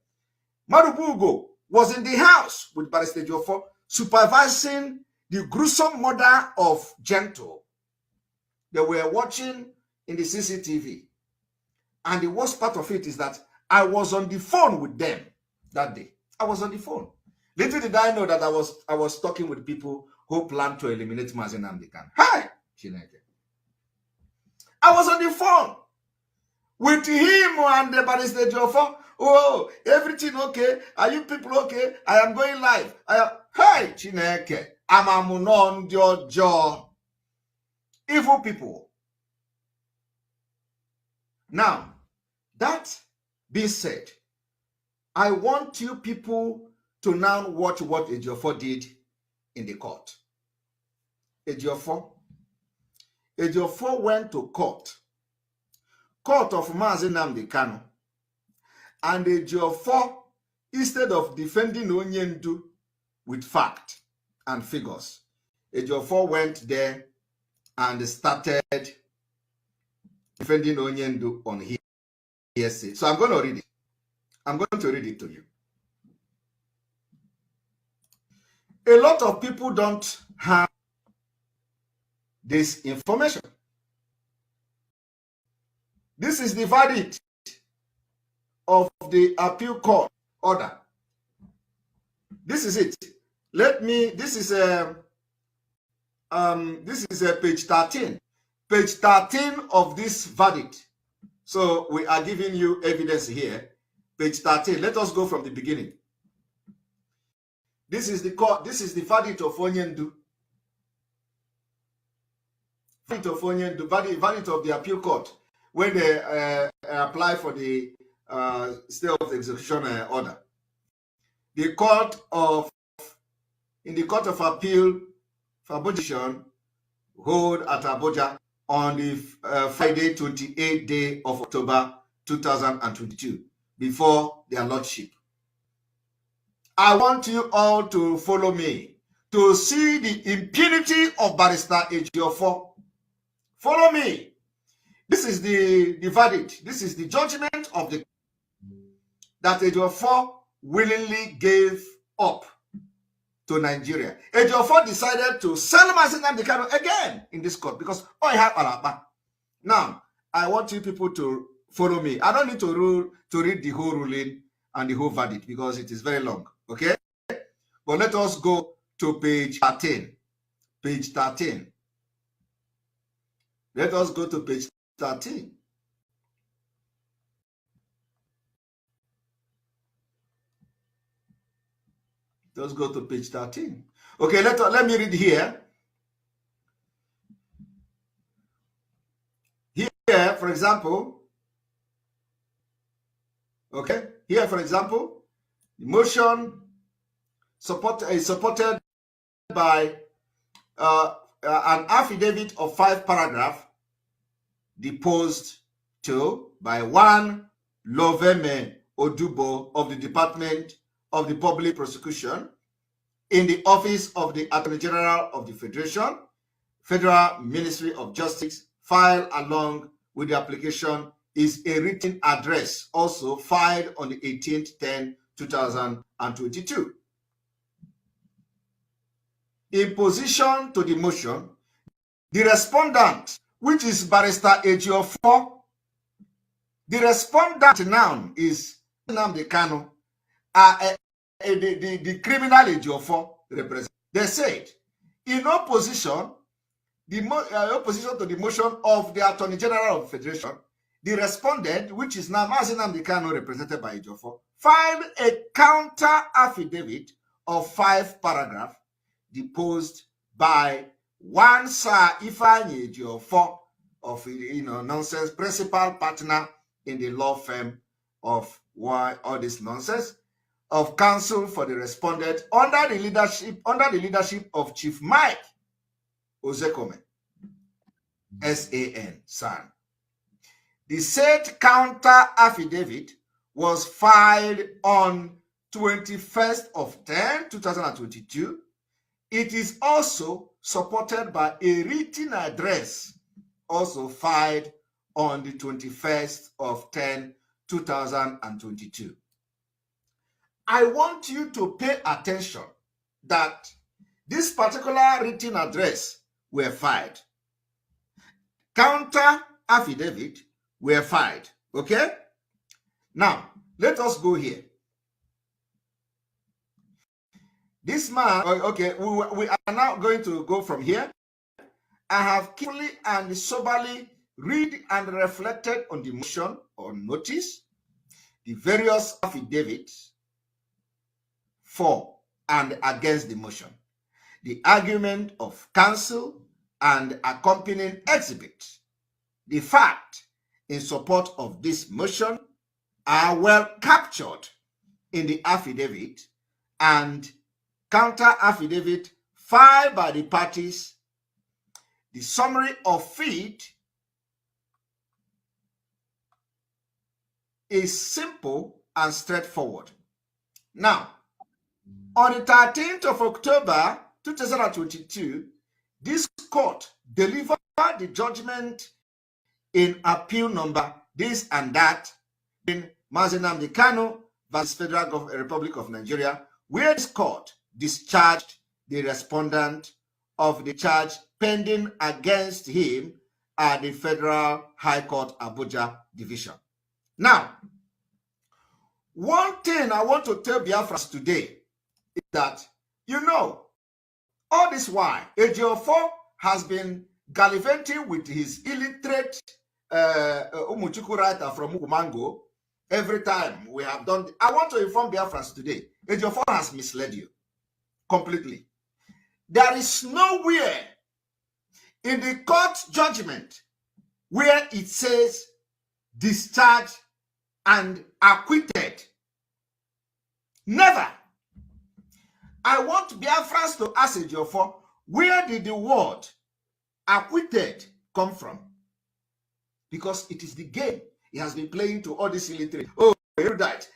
Madubugo was in the house with Barrister Ejiofor supervising the gruesome murder of Gentle. They were watching in the CCTV. And the worst part of it is that I was on the phone with them that day. I was on the phone. Little did I know that I was talking with people who planned to eliminate Mazi Nnamdi Kanu. Hi, Chineke. I was on the phone with him and the Barrister Ejiofor. Oh, everything okay? Are you people okay? I am going live. Hey, Chineke. Amamunon Jojo. Evil people. Now, that being said, I want you people to now watch what Ejiofor did in the court. Ejiofor went to court of Mazi Nnamdi Kanu, and Ejiofor, instead of defending Onyendu with fact and figures, Ejiofor went there and started defending Onyendu on hearsay. So I'm going to read it. I'm going to read it to you. A lot of people don't have this information. This is the verdict of the appeal court order. This is it. This is page 13. Page 13 of this verdict. So we are giving you evidence here. Page 13. Let us go from the beginning. This is the court. This is the verdict of Onyendu. Verdict of Onyendu. Verdict of the appeal court when they apply for the stay of the execution order. In the court of appeal for Exposition hold at Abuja on the Friday, 28th day of October 2022, before their lordship. I want you all to follow me to see the impunity of Barrister Ejiofor. Follow me. This is the verdict. This is the judgment of the that Ejiofor willingly gave up to Nigeria. Ejiofor decided to sell Mazi Nnamdi Kanu again in this court because I have Alaba. Now, I want you people to follow me. I don't need to read the whole ruling and the whole verdict because it is very long. Okay? But let us go to page 13. Page 13. Let us go to page 13. Let's go to page 13. Okay, let me read here. Here, for example, okay, here, for example, the motion is supported by an affidavit of 5 paragraphs deposed to by one Loveme Odubo of the Department of the Public Prosecution in the Office of the Attorney General of the Federation, Federal Ministry of Justice, filed along with the application is a written address, also filed on the 18/10/2022. In position to the motion, the respondent, which is Barrister Ejiofor, the respondent now is Nnamdi Kanu, the criminal Ejiofor represent. They said, in opposition, opposition to the motion of the Attorney General of the Federation, the respondent, which is now Mazi Nnamdi Kanu represented by Ejiofor, filed a counter affidavit of 5 paragraphs deposed by one Sir Ifeanyi Ejiofor of nonsense, principal partner in the law firm of why all this nonsense, of counsel for the respondent under the leadership of Chief Mike Ozekome, SAN, SAN. The said counter affidavit was filed on 21/10/2022. It is also supported by a written address, also filed on the 21/10/2022. I want you to pay attention that this particular written address were filed. Counter affidavit were filed. Okay? Now, let us go here. This man, okay, we are now going to go from here. I have carefully and soberly read and reflected on the motion or notice, the various affidavits for and against the motion, the argument of counsel and accompanying exhibits. The fact in support of this motion are well captured in the affidavit and counter affidavit filed by the parties. The summary of it is simple and straightforward. Now, on the 13th of October 2022, this court delivered the judgment in appeal number this and that in Mazi Nnamdi Kanu versus Federal Republic of Nigeria, where this court discharged the respondent of the charge pending against him at the Federal High Court Abuja Division. Now, one thing I want to tell Biafrans today is that, you know, all this while, Ejiofor has been gallivanting with his illiterate Umuchuku writer from Umango. Every time we have done, I want to inform Biafrans today, Ejiofor has misled you completely. There is nowhere in the court judgment where it says discharged and acquitted. Never. I want Biafrans to ask Ejiofor, where did the word acquitted come from? Because it is the game he has been playing to all this illiterate. Oh, erudite,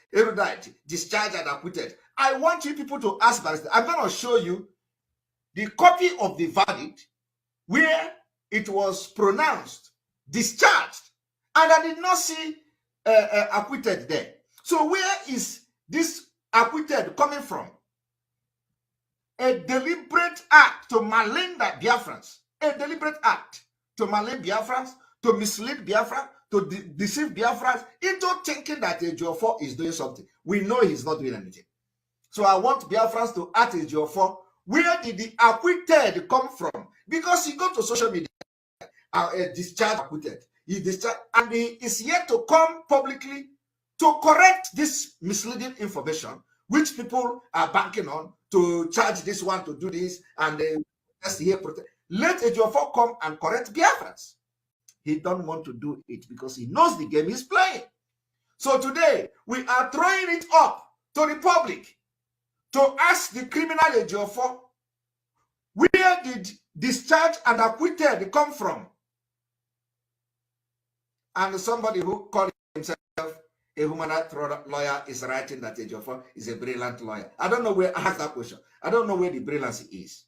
discharged and acquitted. I want you people to ask Barrister. I'm going to show you the copy of the verdict where it was pronounced discharged, and I did not see acquitted there. So where is this acquitted coming from? A deliberate act to malign the Biafrans, a deliberate act to malign Biafrans, to mislead Biafra, to deceive Biafrans into thinking that Ejiofor is doing something. We know he's not doing anything. So I want Biafrans to ask Ejiofor, where did the acquitted come from? Because he go to social media, discharged, acquitted. He discharged, and he is yet to come publicly to correct this misleading information, which people are banking on to charge this one to do this, and let Ejiofor come and correct Biafrans. He don't want to do it because he knows the game he's playing. So today, we are throwing it up to the public to ask the criminal Ejiofor, where did discharge and acquitted come from? And somebody who called himself a human rights lawyer is writing that Ejiofor is a brilliant lawyer. I don't know where I ask that question. I don't know where the brilliance is.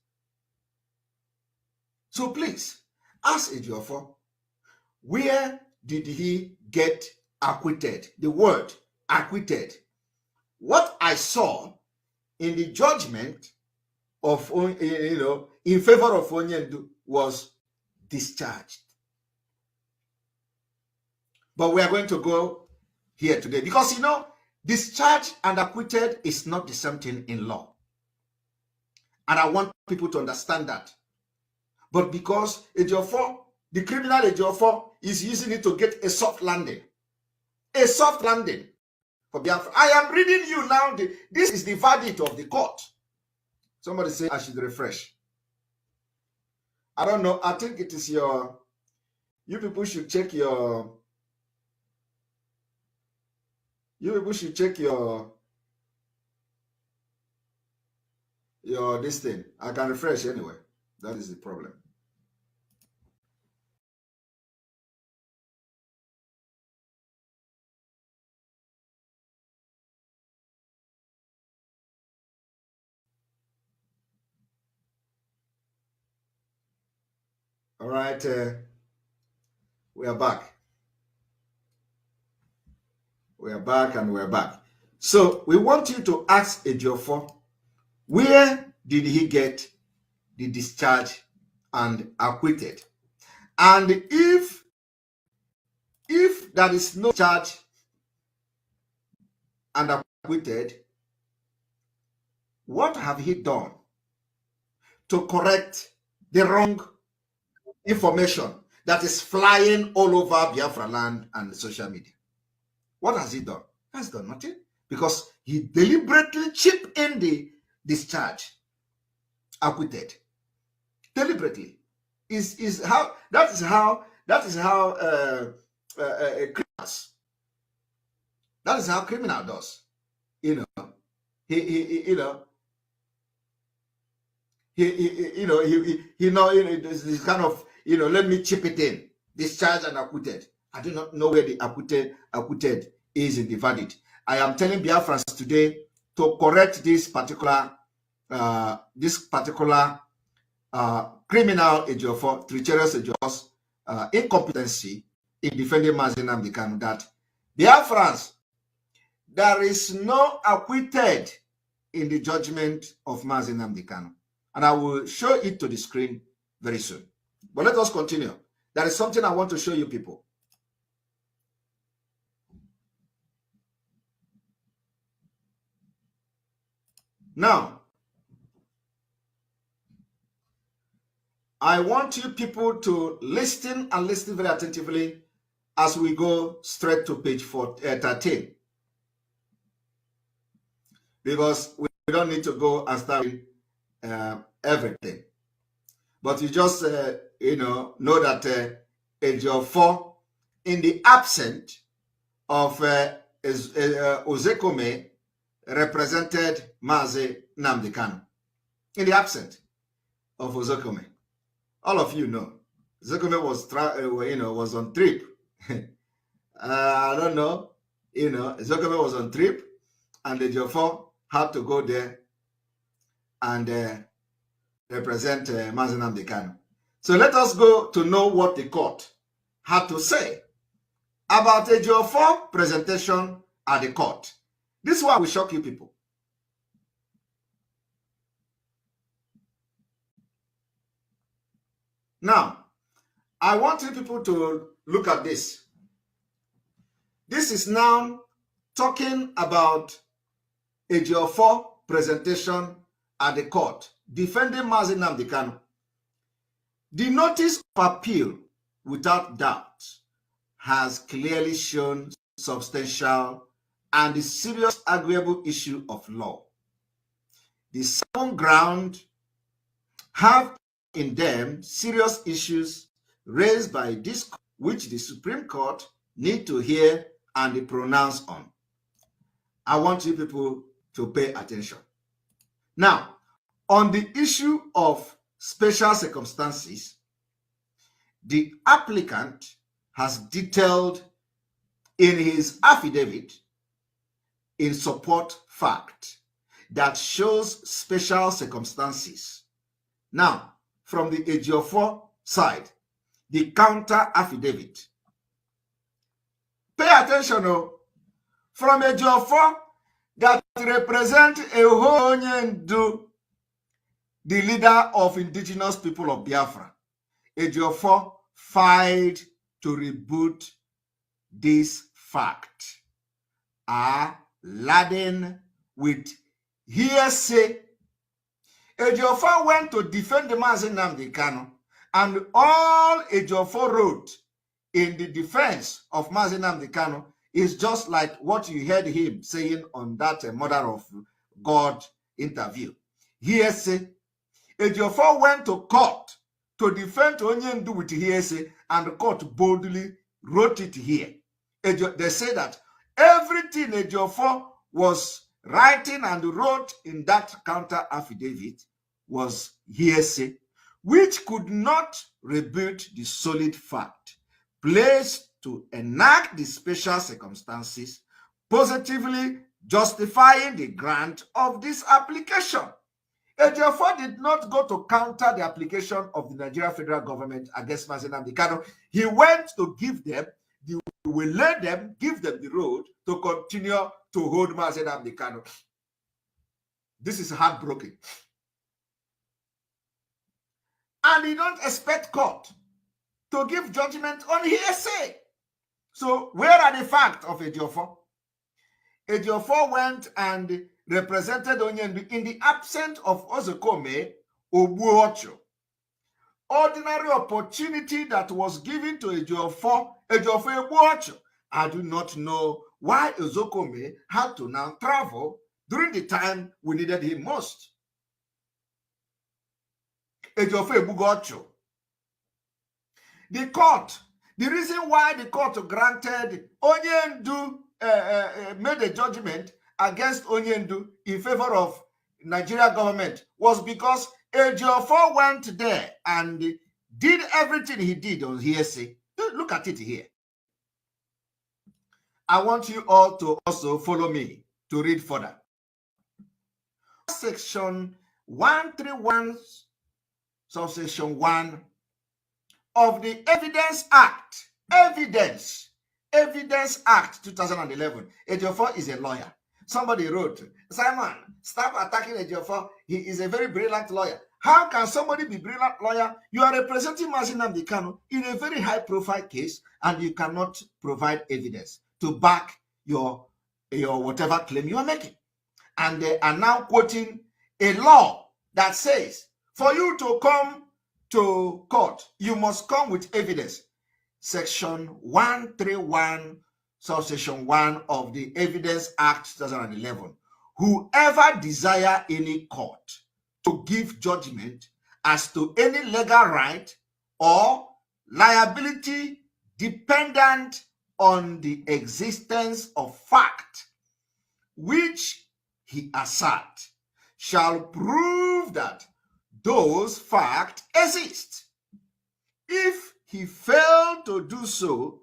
So please, ask Ejiofor, where did he get acquitted? The word acquitted. What I saw in the judgment of, in favor of Onyendu was discharged. But we are going to go here today because, discharged and acquitted is not the same thing in law. And I want people to understand that. But because Ejiofor, the criminal Ejiofor, is using it to get a soft landing. A soft landing for Biafra. I am reading you now. This is the verdict of the court. Somebody say I should refresh. I don't know. I think it is you people should check your, this thing. I can refresh anyway. That is the problem. All right, we are back. We are back and we're back. So we want you to ask Ejiofor, where did he get the discharge and acquitted? And if there is no charge and acquitted, what have he done to correct the wrong information that is flying all over Biafra land and social media? What has he done? He has done nothing, because he deliberately chipped in the discharge, acquitted, deliberately. That is how criminals. That is how criminal does. You know, he this kind of, let me chip it in, discharged and acquitted. I do not know where the acquitted is in the verdict. I am telling Biafrans today to correct this particular criminal Ejiofor, treacherous Ejiofor's incompetency in defending Mazi Nnamdi Kanu, that Biafrans, there is no acquitted in the judgment of Mazi Nnamdi Kanu. And I will show it to the screen very soon. But let us continue. There is something I want to show you people. Now, I want you people to listen, and listen very attentively as we go straight to page 13. Because we don't need to go and start everything. But you just, know that Ejiofor, in the absence of Ozekome, represented Mazi Nnamdi Kanu. In the absence of Ozekome. All of you know, Ozekome was on trip. I don't know, Ozekome was on trip, and Ejiofor had to go there and represent Mazi Nnamdi Kanu. So let us go to know what the court had to say about Ejiofor presentation at the court. This one will shock you people. Now, I want you people to look at this. This is now talking about Ejiofor presentation at the court, defending Mazi Nnamdi Kanu. The notice of appeal, without doubt, has clearly shown substantial and serious arguable issue of law. The 7 grounds have in them serious issues raised by this, which the Supreme Court need to hear and pronounce on. I want you people to pay attention. Now, on the issue of special circumstances, the applicant has detailed in his affidavit in support fact that shows special circumstances. Now, from the Ejiofor side, the counter affidavit. Pay attention, from Ejiofor that represent the leader of indigenous people of Biafra. Ejiofor filed to reboot this fact are laden with hearsay. Ejiofor went to defend the Mazi Nnamdi Kanu, and all Ejiofor wrote in the defense of Mazi Nnamdi Kanu is just like what you heard him saying on that Mother of God interview. Hearsay. Ejiofor went to court to defend Onyendu with hearsay, and the court boldly wrote it here. They say that everything Ejiofor was writing and wrote in that counter affidavit was hearsay, which could not rebut the solid fact placed to enact the special circumstances, positively justifying the grant of this application. Ejiofor did not go to counter the application of the Nigerian federal government against Mazi Nnamdi Kanu. He went to give them you will let them, give them the road to continue to hold Mazi Nnamdi Kanu. This is heartbreaking. And you don't expect court to give judgment on hearsay. So where are the facts of Ejiofor? Ejiofor went and represented Onyendu in the absence of Ozokome Ogbuochu. Ordinary opportunity that was given to Ejiofor Ogbuochu. I do not know why Ozokome had to now travel during the time we needed him most. Ejiofor Ogbuochu. The court, the reason why the court granted Onyendu, made a judgment against Onyendu in favor of Nigeria government was because Ejiofor went there and did everything he did on hearsay. Look at it here. I want you all to also follow me to read further. Section 131, subsection 1 of the Evidence Act, Evidence Act 2011. Ejiofor is a lawyer. Somebody wrote, Simon, stop attacking Ejiofor. He is a very brilliant lawyer. How can somebody be a brilliant lawyer? You are representing Mazi Nnamdi Kanu in a very high-profile case, and you cannot provide evidence to back your whatever claim you are making. And they are now quoting a law that says, for you to come to court, you must come with evidence. Section 131, subsection 1 of the Evidence Act 2011. Whoever desire any court to give judgment as to any legal right or liability dependent on the existence of fact which he assert shall prove that those facts exist. If he failed to do so,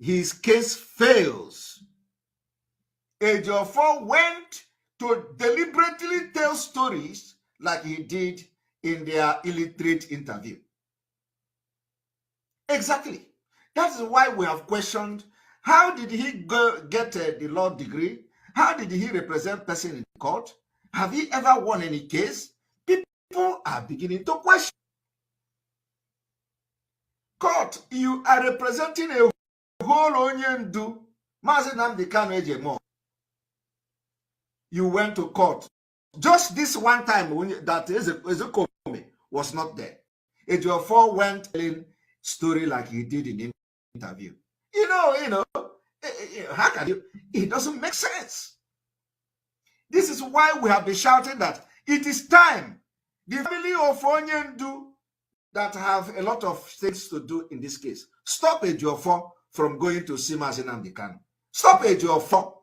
his case fails. Ejiofor went to deliberately tell stories like he did in their illiterate interview. Exactly. That is why we have questioned, how did he get the law degree? How did he represent person in court? Have he ever won any case? People are beginning to question. Court, you are representing a whole Onyendu, Mazi Nnamdi Kanu Ejemo. You went to court. Just this one time that Ezekome was not there. Ejiofor went telling story like he did in the interview. You know, how can you? It doesn't make sense. This is why we have been shouting that it is time. The family of Onyendu that have a lot of things to do in this case. Stop Ejiofor from going to see Mazi Nnamdi Kanu. Stop Ejiofor.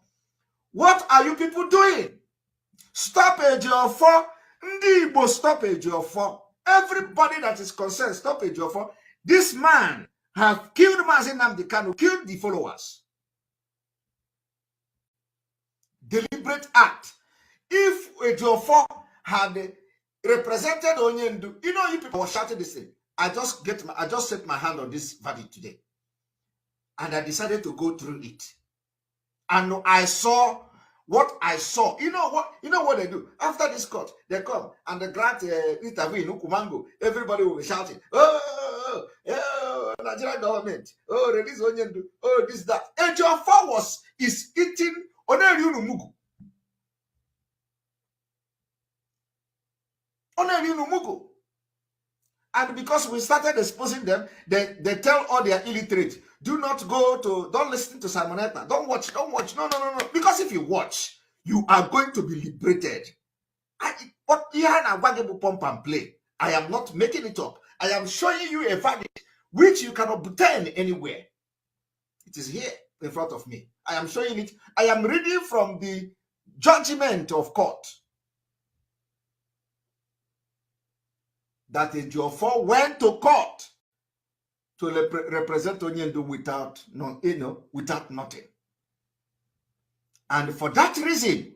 What are you people doing? Stop Ejiofor. Ndi Igbo, stop Ejiofor. Everybody that is concerned, stop Ejiofor. This man have killed Mazi Nnamdi Kanu, killed the followers. Deliberate act. If Ejiofor had represented Onyendu, you people were shouting this thing. I just set my hand on this verdict today, and I decided to go through it. And I saw what I saw. You know what they do after this court? They come and they grant interview in Ukumango. Everybody will be shouting, oh, Nigerian government, oh, release Onyendu, oh, this, that. Ejiofor is eating Oneriunu Mugu. And because we started exposing them, they tell all their illiterate, don't listen to Simonetta, don't watch, no. Because if you watch, you are going to be liberated. But pump and play. I am not making it up. I am showing you a verdict which you cannot obtain anywhere. It is here in front of me. I am showing it. I am reading from the judgment of court. That Ejiofor went to court to represent Onyendu without nothing. And for that reason,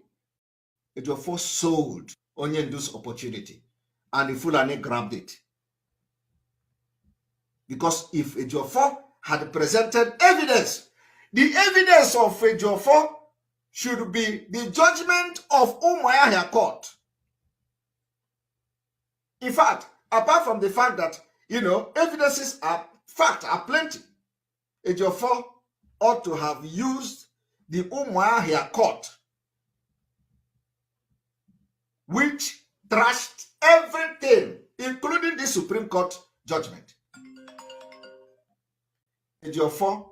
Ejiofor sold Onyendu's opportunity, and the Fulani grabbed it. Because if Ejiofor had presented evidence. The evidence of Ejiofor should be the judgment of Umuahia court. In fact, apart from the fact that, evidences are plenty, Ejiofor ought to have used the Umuahia court, which trashed everything, including the Supreme Court judgment. Ejiofor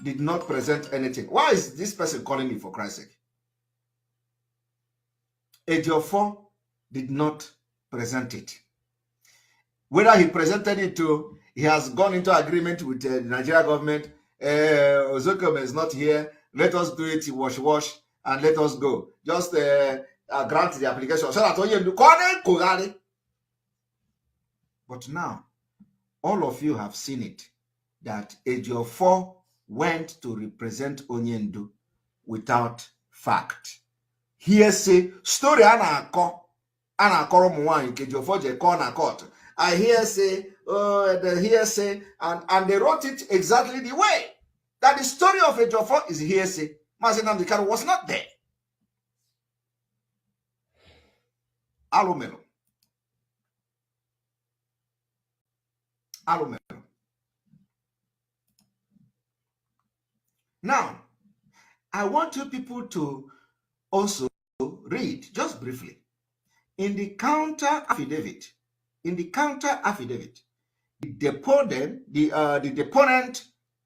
did not present anything. Why is this person calling me, for Christ's sake? Ejiofor did not present it. Whether he presented it to, he has gone into agreement with the Nigerian government. Ozokome is not here. Let us do it, wash, and let us go. Just grant the application. So that you do. But now, all of you have seen it, that Ejiofor went to represent Onyendu without fact. Hearsay, story anakoro mwanyi ke Ejiofor je call na court. I hearsay, the hearsay, and they wrote it exactly the way that the story of Ejiofor is hearsay. Mazi Nnamdi Kanu was not there. Alomelo. Now, I want you people to also read, just briefly, in the counter affidavit, the deponent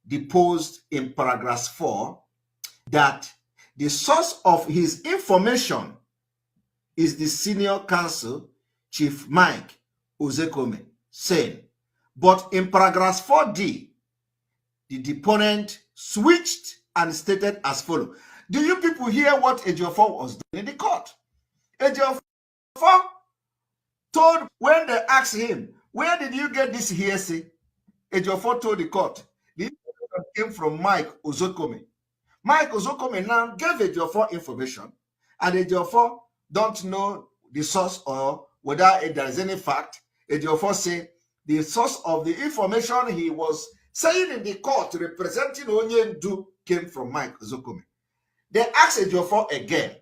deposed in paragraph 4 that the source of his information is the senior counsel, Chief Mike Ozekome, saying, but in paragraph 4D, the deponent switched and stated as follows. Do you people hear what Ejiofor was doing in the court? Ejiofor told, when they asked him, where did you get this hearsay? Ejiofor told the court, the information came from Mike Ozokome. Mike Ozokome now gave Ejiofor information, and Ejiofor don't know the source or whether there is any fact. Ejiofor say the source of the information he was saying in the court representing Onyendu came from Mike Ozokome. They asked Ejiofor again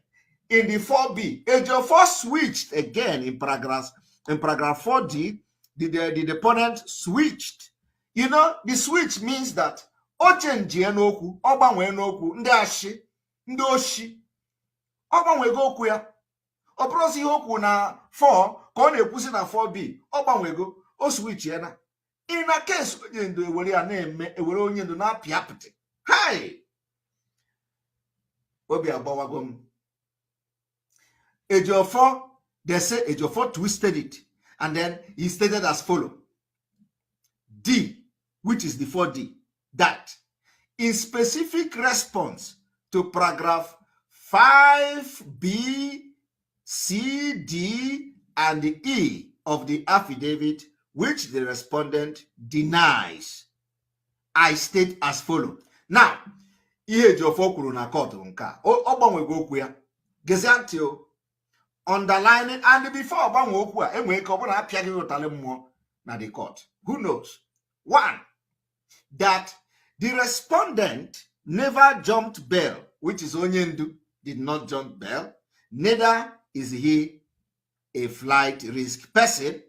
in the 4B. Ejiofor switched again in paragraph 4D. The deponent switched. You know, the switch means that ochenji enoku, ogbanwe enoku, ndị ashi, ndị oshi, ogbanwego okwu ya. Oprosi ihe okwu na 4 ka ọ na-ekwusi na 4B, ogbanwego, o switch ya na. In a case, Onyendu ewere ya na-eme, ewere Onyendu na-apị apịtị. Hey! Obi agbawago m. Ejiofor, they say Ejiofor twisted it, and then he stated as follows. D, which is the 4D, that in specific response to paragraph 5B, C, D, and E of the affidavit, which the respondent denies, I state as follows. Now, ihe Ejiofor kwuru na court nka, ọ gbanwego okwu ya. Gezie ntị o. Underlining, and before ogbanwe okwu a, enwere ike ọ bụrụ na apịaghị ụtalị mmụọ na the court. Who knows? 1, that the respondent never jumped bail, which is Onyendu did not jump bail. Neither is he a flight risk person,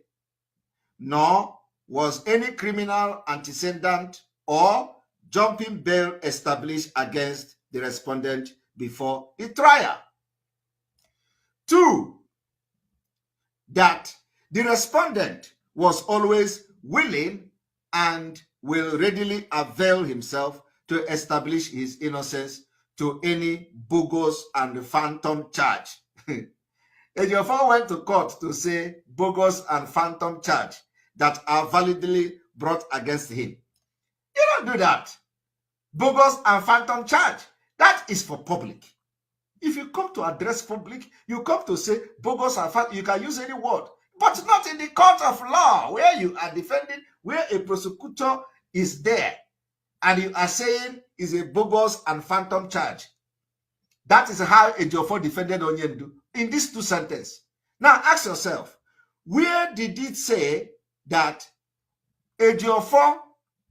nor was any criminal antecedent or jumping bail established against the respondent before the trial. 2, that the respondent was always willing and will readily avail himself to establish his innocence to any bogus and phantom charge. Ejiofor went to court to say bogus and phantom charge that are validly brought against him. You don't do that. Bogus and phantom charge, that is for public. If you come to address public, you come to say bogus and phantom, you can use any word, but not in the court of law where you are defending, where a prosecutor is there and you are saying is a bogus and phantom charge. That is how Ejiofor defended Onyendu in these 2 sentences. Now ask yourself, where did it say that Ejiofor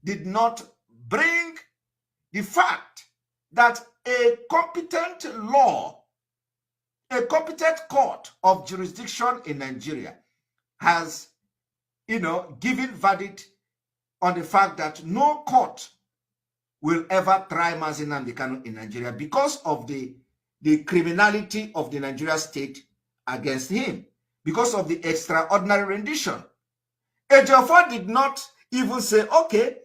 did not bring the fact that a competent court of jurisdiction in Nigeria has, given verdict on the fact that no court will ever try Mazi Nnamdi Kanu in Nigeria because of the criminality of the Nigeria state against him, because of the extraordinary rendition. Ejiofor did not even say, okay,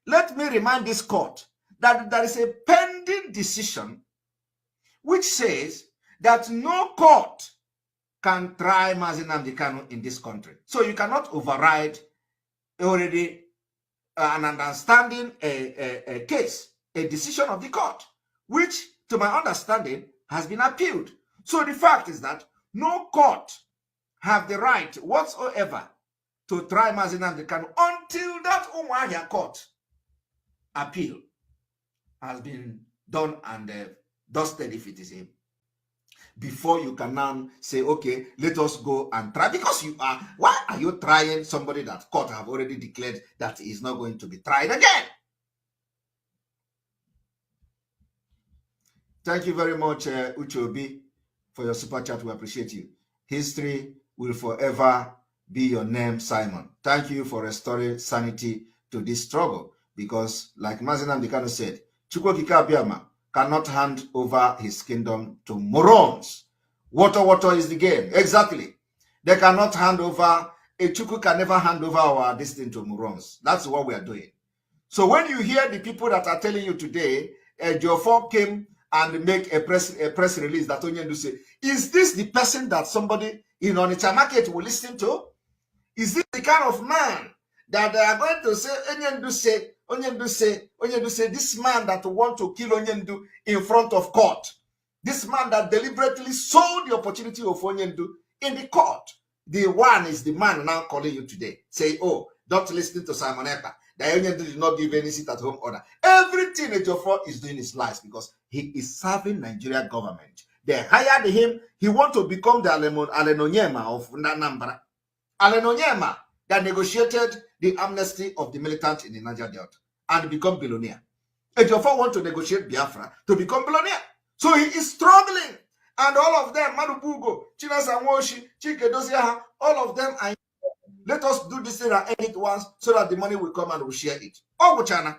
let me remind this court that there is a pending decision which says that no court can try Mazi Nnamdi Kanu in this country. So you cannot override already an understanding, a case, a decision of the court, which, to my understanding, has been appealed. So the fact is that no court have the right whatsoever to try Mazi Nnamdi Kanu until that Umuahia court appeal has been done and dusted, if it is him, before you can now say, okay, let us go and try. Because why are you trying somebody that court have already declared that he is not going to be tried again? Thank you very much, Uchobi, for your super chat. We appreciate you. History will forever be your name, Simon. Thank you for restoring sanity to this struggle, because like Mazi Nnamdi Kanu said, Chukwokika Abiyama cannot hand over his kingdom to morons. Water is the game. Exactly. They cannot hand over, a Chukwu can never hand over our destiny to morons. That's what we are doing. So when you hear the people that are telling you today, Ejiofor came and make a press release that Onyendu say, is this the person that somebody in Onitsha market will listen to? Is this the kind of man that they are going to say, Onyendu say, this man that want to kill Onyendu in front of court, this man that deliberately sold the opportunity of Onyendu in the court, the one is the man now calling you today, say, oh, don't listen to Simon Ekpa. That Onyendu did not give any seat at home order. Everything Ejiofor is doing is lies because he is serving Nigeria government. They hired him. He want to become the Alenonyema of Nanambra. Alenonyema that negotiated the amnesty of the militant in the Niger Delta and become billionaire. Ejiofor want to negotiate Biafra to become billionaire. So he is struggling. And all of them, Madubugo, Chinasa Nwoshi, Chike Doziaha, all of them are, let us do this thing and end it once so that the money will come and we'll share it. Oh, China.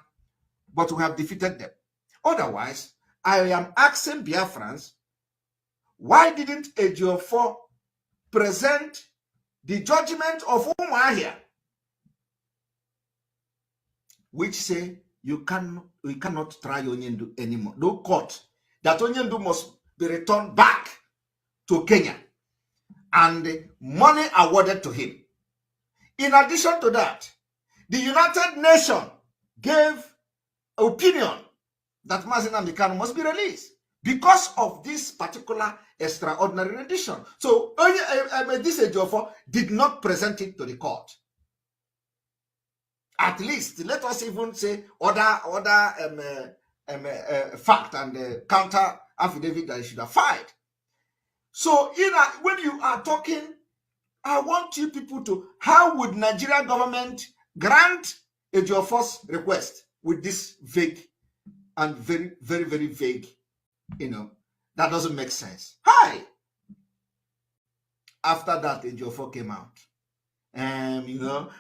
But we have defeated them. Otherwise, I am asking Biafrans, why didn't Ejiofor present the judgment of Umuahia, which say we cannot try Onyendu anymore. No court. That Onyendu must be returned back to Kenya and money awarded to him. In addition to that, the United Nations gave opinion that Mazi Nnamdi Kanu must be released because of this particular extraordinary rendition. So this Ejiofor did not present it to the court. At least, let us even say other fact and counter affidavit that he should have filed. So when you are talking, I want you people to, how would Nigeria government grant Ejiofor's request with this vague and very, very, very vague, that doesn't make sense. Hi! After that, Ejiofor came out.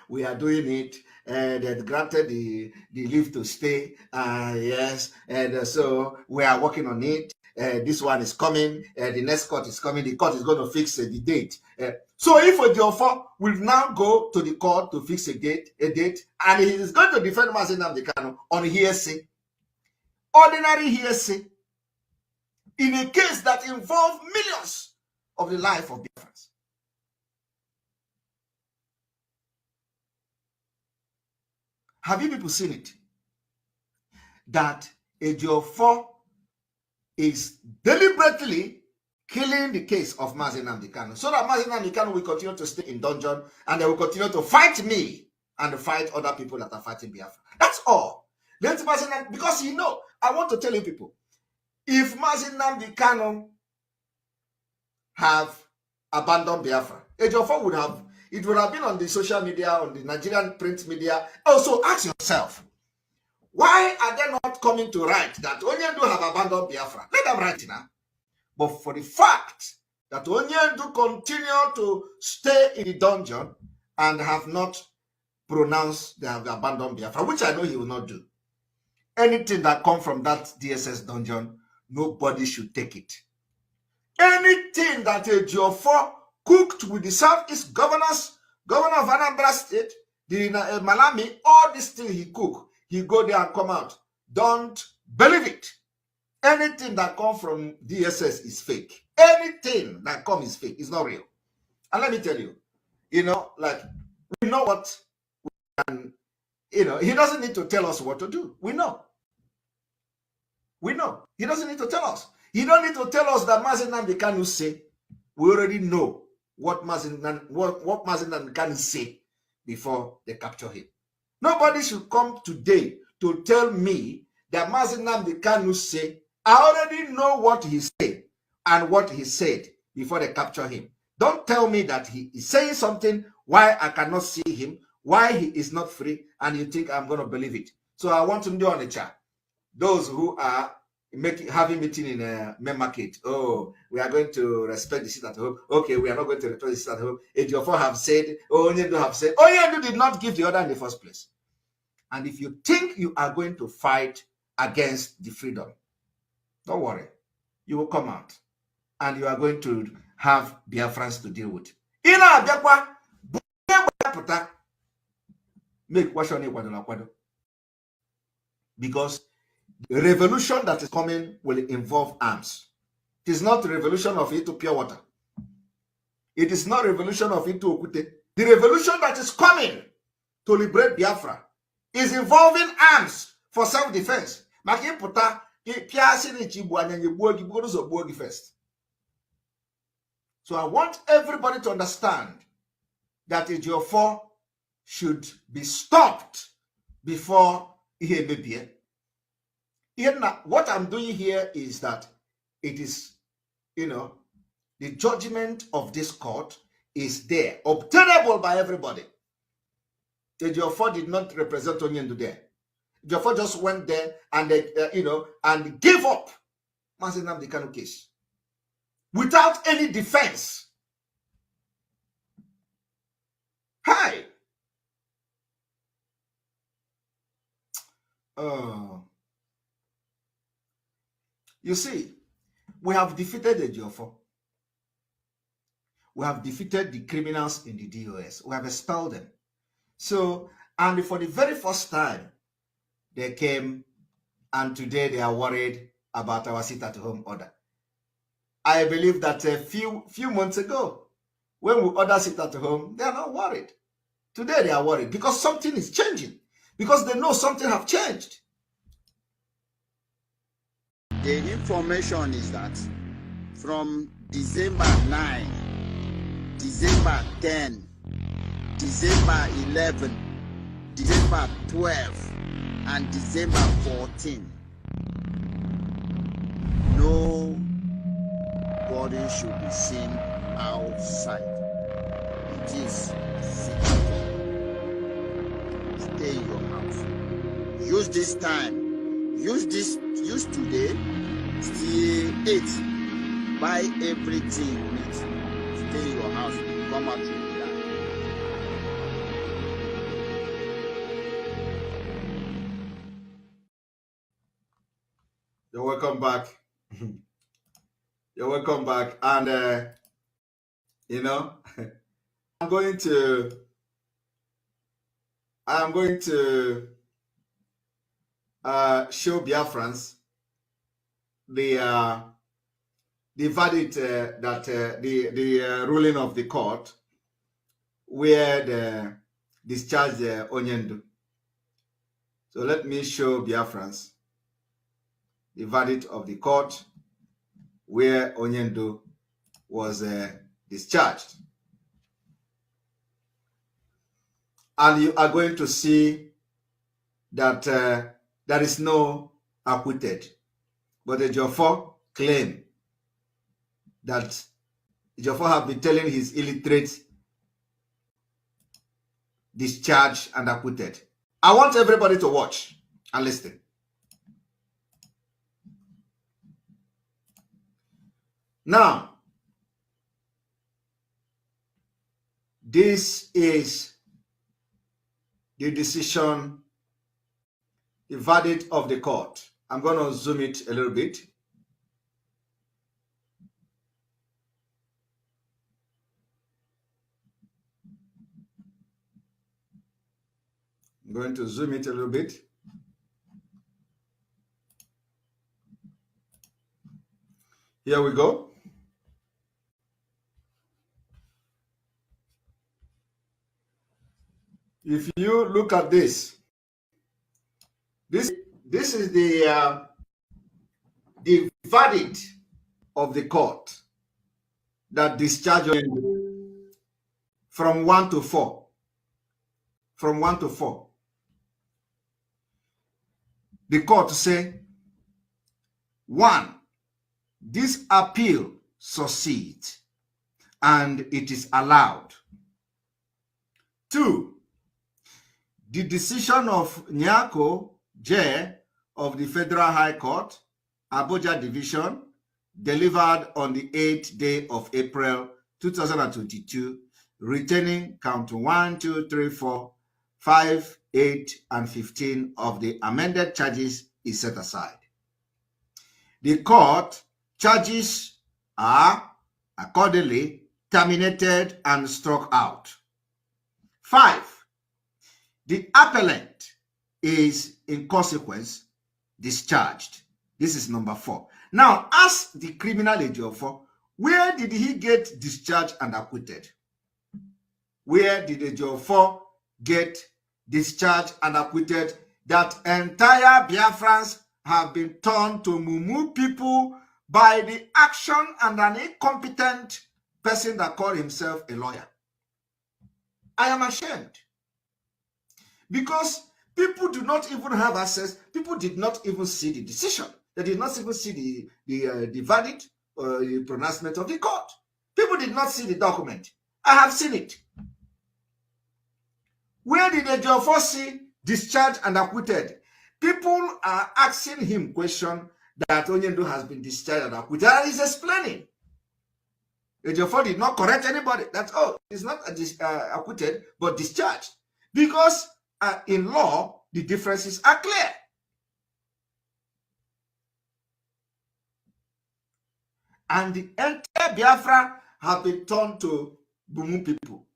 We are doing it. They granted the leave to stay. Yes. And so we are working on it. This one is coming. The next court is coming. The court is going to fix the date. So if Ejiofor will now go to the court to fix a date, and he is going to defend Mazi Nnamdi Kanu on hearsay, ordinary hearsay, in a case that involves millions of the life of Biafrans. Have you people seen it? That Ejiofor is deliberately killing the case of Mazi Nnamdi Kanu so that Mazi Nnamdi Kanu will continue to stay in dungeon and they will continue to fight me and fight other people that are fighting Biafra. That's all. Let Mazi Nnamdi, because I want to tell you people, if Mazi Nnamdi Kanu have abandoned Biafra, Ejiofor would have, it would have been on the social media, on the Nigerian print media. Also, ask yourself, Why are they not coming to write that Onyendu have abandoned Biafra? Let them write it now. But for the fact that Onyendu continue to stay in the dungeon and have not pronounced they have abandoned Biafra, which I know he will not do. Anything that comes from that DSS dungeon, nobody should take it. Anything that a Geoffrey cooked with the Southeast governors, governor of Anambra State, the Malami, all this thing he cook, he go there and come out. Don't believe it. Anything that comes from DSS is fake. Anything that comes is fake. It's not real. And let me tell you, like, we know what, and he doesn't need to tell us what to do. We know. We know. He doesn't need to tell us. He don't need to tell us that Mazi Nnamdi Kanu say. We already know what Mazi Nnamdi Kanu say before they capture him. Nobody should come today to tell me that Mazi Nnamdi Kanu say. I already know what he said and what he said before they capture him. Don't tell me that he is saying something why I cannot see him, why he is not free, and you think I'm going to believe it. So I want to do on the chat. Those who are having meeting in a main market. Oh, we are going to respect the seat at home. Okay, we are not going to respect the seat at home. Ejiofor have said, Onyendu have said. Onyendu did not give the order in the first place. And if you think you are going to fight against the freedom, don't worry. You will come out. And you are going to have Biafrans to deal with. Because the revolution that is coming will involve arms. It is not the revolution of it to pure water. It is not revolution of it to Okute. The revolution that is coming to liberate Biafra is involving arms for self-defense. First. So I want everybody to understand that Ejiofor should be stopped before he may be. What I'm doing here is that it is, the judgment of this court is there, obtainable by everybody. Ejiofor did not represent Onyendu there. Ejiofor just went there and and gave up Mazi Nnamdi Kanu case without any defense. Hi. You see, we have defeated Ejiofor. We have defeated the criminals in the DOS. We have expelled them. So, and for the very first time, they came, and today they are worried about our sit-at-home order. I believe that a few months ago, when we order sit-at-home, they are not worried. Today they are worried because something is changing. Because they know something have changed. The information is that from December 9, December 10, December 11, December 12, and December 14, nobody should be seen outside. It is secret. Stay in your house. Use this time. Use today. Still 8. Buy everything you need. Stay in your house. Come out to the land. You're welcome back. You're welcome back. And I'm going to show Biafrans the verdict that the ruling of the court where they discharged Onyendu. So let me show Biafrans the verdict of the court where Onyendu was discharged. And you are going to see that there is no acquitted. But Ejiofor claim that Ejiofor have been telling his illiterate discharged and acquitted. I want everybody to watch. and listen. Now, this is the decision, the verdict of the court. I'm going to zoom it a little bit. I'm going to zoom it a little bit. Here we go. If you look at this, this is the verdict of the court that discharged from 1 to 4. From 1 to 4. The court say, 1, this appeal succeeds and it is allowed. 2, the decision of Nyako J of the Federal High Court, Abuja Division, delivered on the 8th day of April 2022, retaining count 1, 2, 3, 4, 5, 8, and 15 of the amended charges is set aside. The court charges are accordingly terminated and struck out. 5, the appellant is in consequence discharged. This is number 4. Now, ask the criminal Ejiofor, where did he get discharged and acquitted? Where did Ejiofor get discharged and acquitted? That entire Biafrans have been turned to mumu people by the action and an incompetent person that called himself a lawyer. I am ashamed. Because people do not even have access. People did not even see the decision. They did not even see the verdict or the pronouncement of the court. People did not see the document. I have seen it. Where did the Ejiofor see discharged and acquitted? People are asking him question that Onyendo has been discharged and acquitted, and he's explaining. Ejiofor did not correct anybody. That's all. He's not acquitted, but discharged. Because in law, the differences are clear. And the entire Biafra have been turned to Mumu people.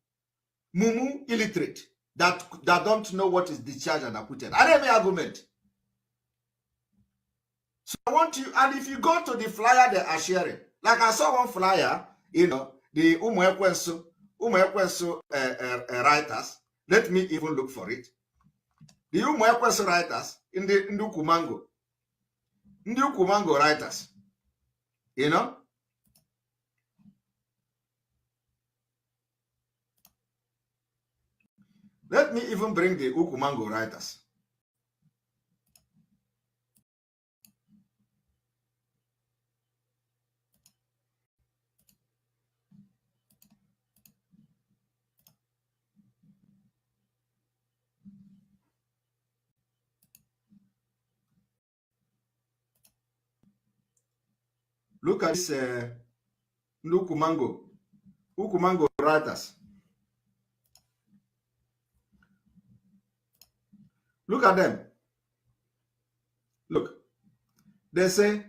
Mumu illiterate that don't know what is discharged and acquitted. I have an argument. So I want you, and if you go to the flyer they are sharing, like I saw one flyer, you know, the Umuekwensu writers. Let me even look for it. The Umuekwensu writers in the Ukumango writers, you know. Let me even bring the Ukumango writers. Look at this Ukumango writers. Look at them. Look. They say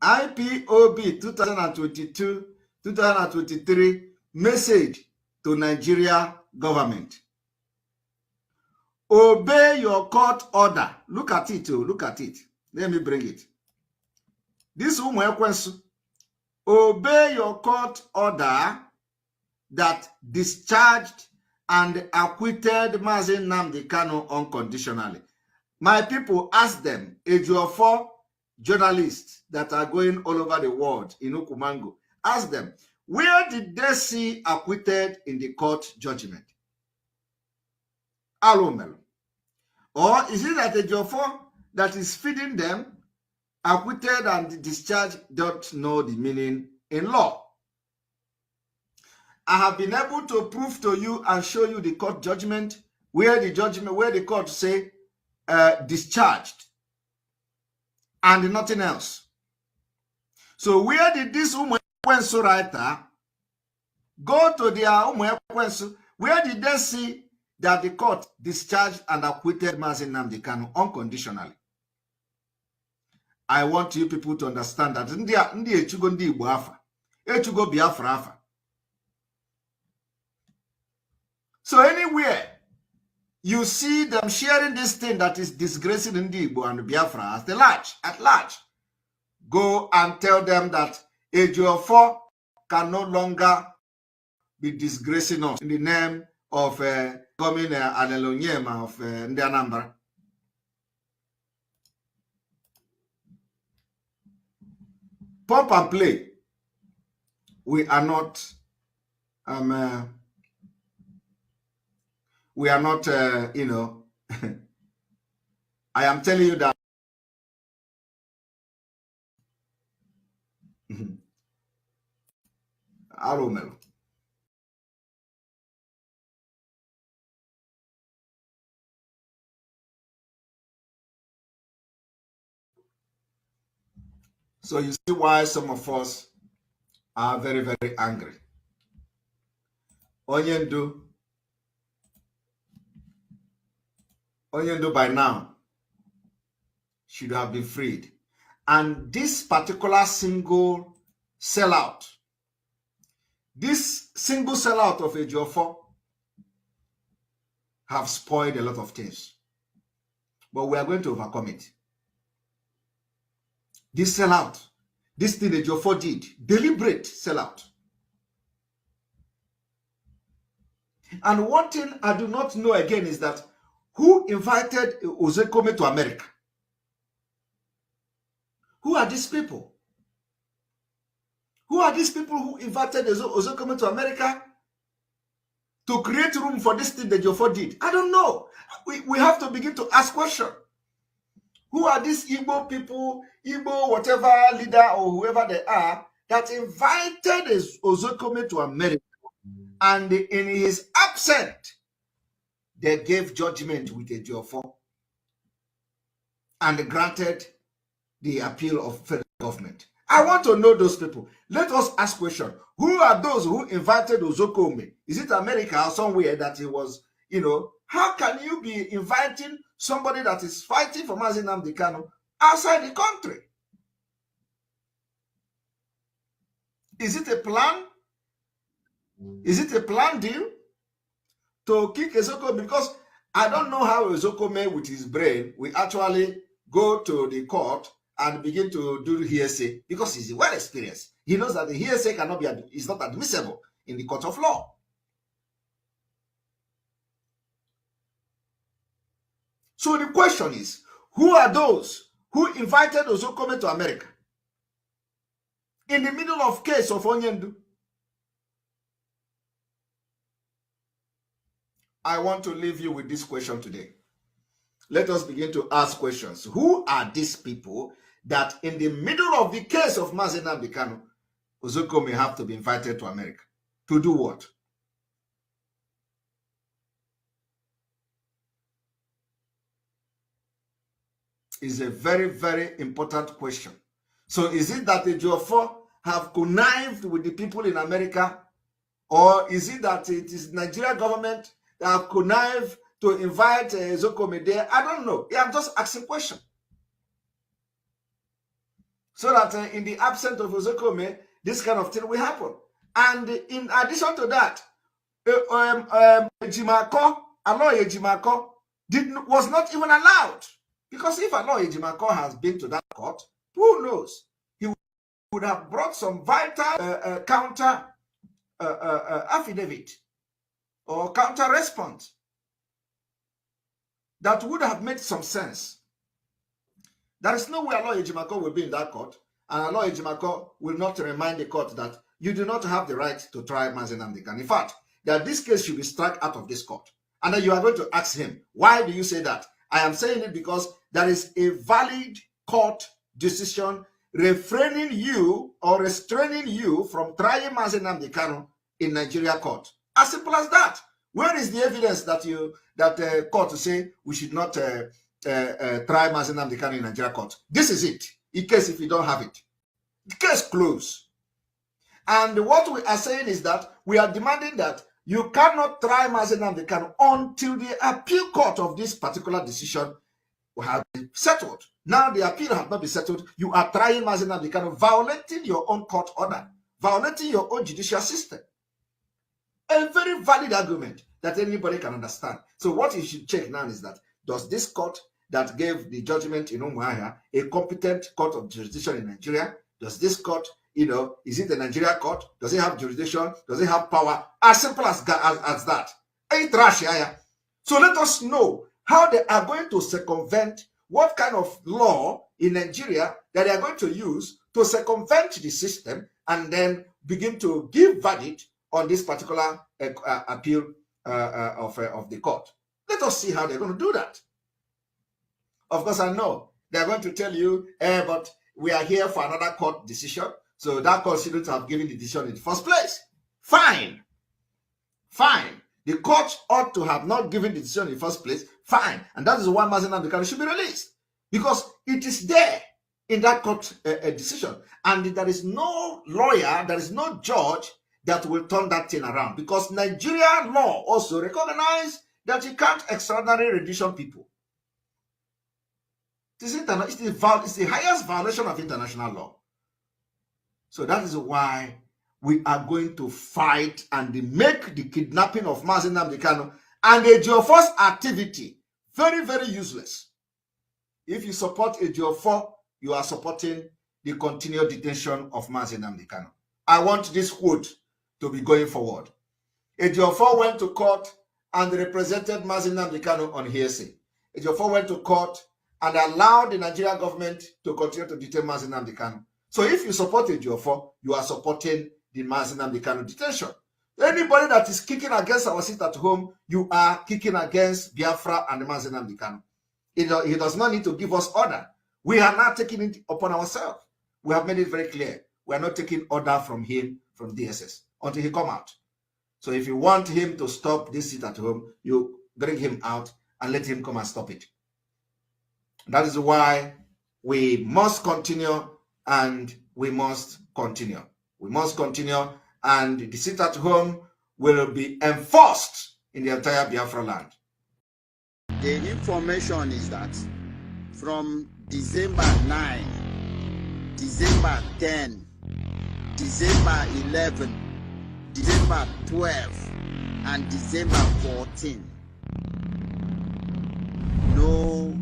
IPOB 2022-2023 message to Nigeria government. Obey your court order. Look at it. Oh, look at it. Let me bring it. This Umuekwensu. Obey your court order that discharged and acquitted Mazi Nnamdi Kanu unconditionally. My people, ask them, Ejiofor journalists that are going all over the world in Ukumango, ask them, where did they see acquitted in the court judgment? Alomelo. Or is it that Ejiofor that is feeding them acquitted and discharged don't know the meaning in law? I have been able to prove to you and show you the court judgment where the court say discharged and nothing else. So where did this Umwensu writer go to their Umwensu? Where did they see that the court discharged and acquitted Mazi Nnamdi Kanu unconditionally? I want you people to understand that ndi echugo ndi Igbo afa, echugo Biafra afa. So anywhere you see them sharing this thing that is disgracing ndi Igbo and Biafra at large, go and tell them that Ejiofor can no longer be disgracing us in the name of coming Anelonyema of Ndi Anambra. Pump and play. We are not you know, I am telling you that Aromel. So you see why some of us are very, very angry. Onyendu by now should have been freed. And this particular single sellout of Ejiofor have spoiled a lot of things. But we are going to overcome it. This sellout, this thing Ejiofor did, deliberate sellout. And one thing I do not know again is that who invited Ozekome to America? Who are these people? Who are these people who invited Ozekome to America to create room for this thing that Ejiofor did? I don't know. We have to begin to ask questions. Who are these Igbo people, Igbo whatever leader or whoever they are, that invited Ozekome to America, and in his absence, they gave judgment with Ejiofor and granted the appeal of federal government? I want to know those people. Let us ask questions. Who are those who invited Ozekome? Is it America or somewhere that he was, you know? How can you be inviting somebody that is fighting for Mazi Nnamdi Kanu outside the country? Is it a plan? Is it a planned deal to kick Ozekome? Because I don't know how Ozekome with his brain will actually go to the court and begin to do hearsay, because he's well experienced. He knows that the hearsay cannot be, is not admissible in the court of law. So the question is, who are those who invited Ozekome to America in the middle of case of Onyendu? I want to leave you with this question today. Let us begin to ask questions. Who are these people that in the middle of the case of Mazi Nnamdi Kanu, Ozekome have to be invited to America? To do what? Is a very, very important question. So is it that the Ejiofor have connived with the people in America, or is it that it is Nigerian government that have connived to invite Ozekome there? I don't know. I'm just asking questions. So that in the absence of Ozekome, this kind of thing will happen. And in addition to that, Ejimako, Aloy Ejimako, was not even allowed. Because if Aloy Ejimako has been to that court, who knows? He would have brought some vital counter affidavit or counter response that would have made some sense. There is no way Aloy Ejimako will be in that court, and Aloy Ejimako will not remind the court that you do not have the right to try Mazi Nnamdi Kanu. In fact, that this case should be struck out of this court. And then you are going to ask him, why do you say that? I am saying it because there is a valid court decision refraining you or restraining you from trying Mazi Nnamdi Kanu in Nigeria court. As simple as that. Where is the evidence that the court say we should not try Mazi Nnamdi Kanu in Nigeria court. This is it, in case if you don't have it. Case closed. And what we are saying is that we are demanding that you cannot try Mazi Nnamdi Kanu until the appeal court of this particular decision has been settled. Now the appeal has not been settled. You are trying Mazi Nnamdi Kanu, violating your own court order, violating your own judicial system. A very valid argument that anybody can understand. So what you should check now is that, does this court that gave the judgment in Umuahia a competent court of jurisdiction in Nigeria? Does this court, is it the Nigeria court? Does it have jurisdiction? Does it have power? As simple as that. Ain't trash, So let us know how they are going to circumvent, what kind of law in Nigeria that they are going to use to circumvent the system and then begin to give verdict on this particular appeal of the court. Let us see how they're going to do that. Of course, I know they're going to tell you, but we are here for another court decision. So that court shouldn't have given the decision in the first place. Fine. Fine. The court ought to have not given the decision in the first place. Fine. And that is why Mazi Nnamdi Kanu should be released. Because it is there in that court decision. And there is no lawyer, there is no judge that will turn that thing around, because Nigerian law also recognizes that you can't extraordinary rendition people. It's the highest violation of international law. So that is why we are going to fight and make the kidnapping of Mazi Nnamdi Kanu and the geoforce activity very, very useless. If you support a geofor, you are supporting the continued detention of Mazi Nnamdi Kanu. I want this quote to be going forward. Ejiofor went to court and represented Mazi Nnamdi Kanu on hearsay. Ejiofor went to court and allowed the Nigerian government to continue to detain Mazi Nnamdi Kanu. So if you support Ejiofor, you are supporting the Mazi Nnamdi Kanu detention. Anybody that is kicking against our seat at home, you are kicking against Biafra and the Mazi Nnamdi Kanu. He does not need to give us order. We are not taking it upon ourselves. We have made it very clear. We are not taking order from him, from DSS, until he come out. So if you want him to stop this sit at home, you bring him out and let him come and stop it. That is why we must continue, and we must continue. We must continue, and the sit at home will be enforced in the entire Biafra land. The information is that from December 9, December 10, December 11, December 12, and December 14, nobody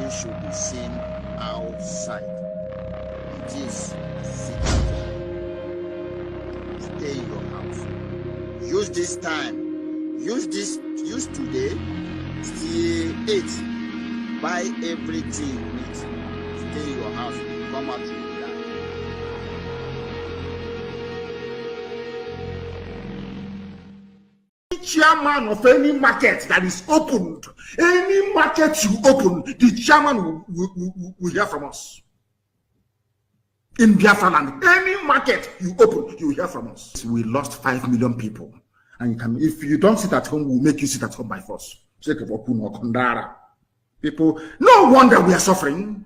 should be seen outside. It is stay in your house. Use this time. Use today. Stay 8. Buy everything you need. Stay in your house. Come out. Chairman of any market that is opened, any market you open, the chairman will hear from us. In Biafra land, any market you open, you will hear from us. We lost 5 million people. And if you don't sit at home, we'll make you sit at home by force. People, no wonder we are suffering.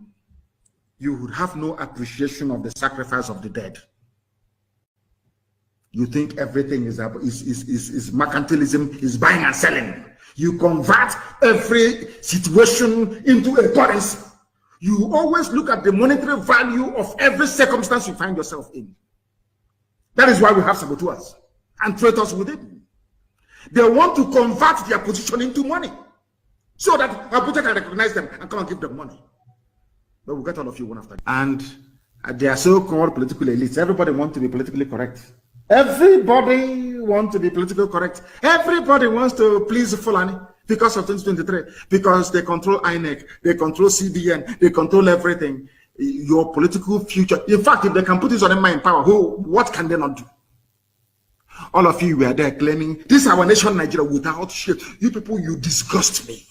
You would have no appreciation of the sacrifice of the dead. You think everything is mercantilism, is buying and selling. You convert every situation into a currency. You always look at the monetary value of every circumstance you find yourself in. That is why we have saboteurs and traitors within. They want to convert their position into money so that Abuja can recognize them and come and give them money. But we'll get all of you one after. And they are so-called political elites. Everybody wants to be politically correct. Everybody wants to be politically correct. Everybody wants to please Fulani because of 2023. Because they control INEC, they control CBN, they control everything. Your political future. In fact, if they can put this on them in power, what can they not do? All of you were there claiming, this is our nation, Nigeria, without shit. You people, you disgust me.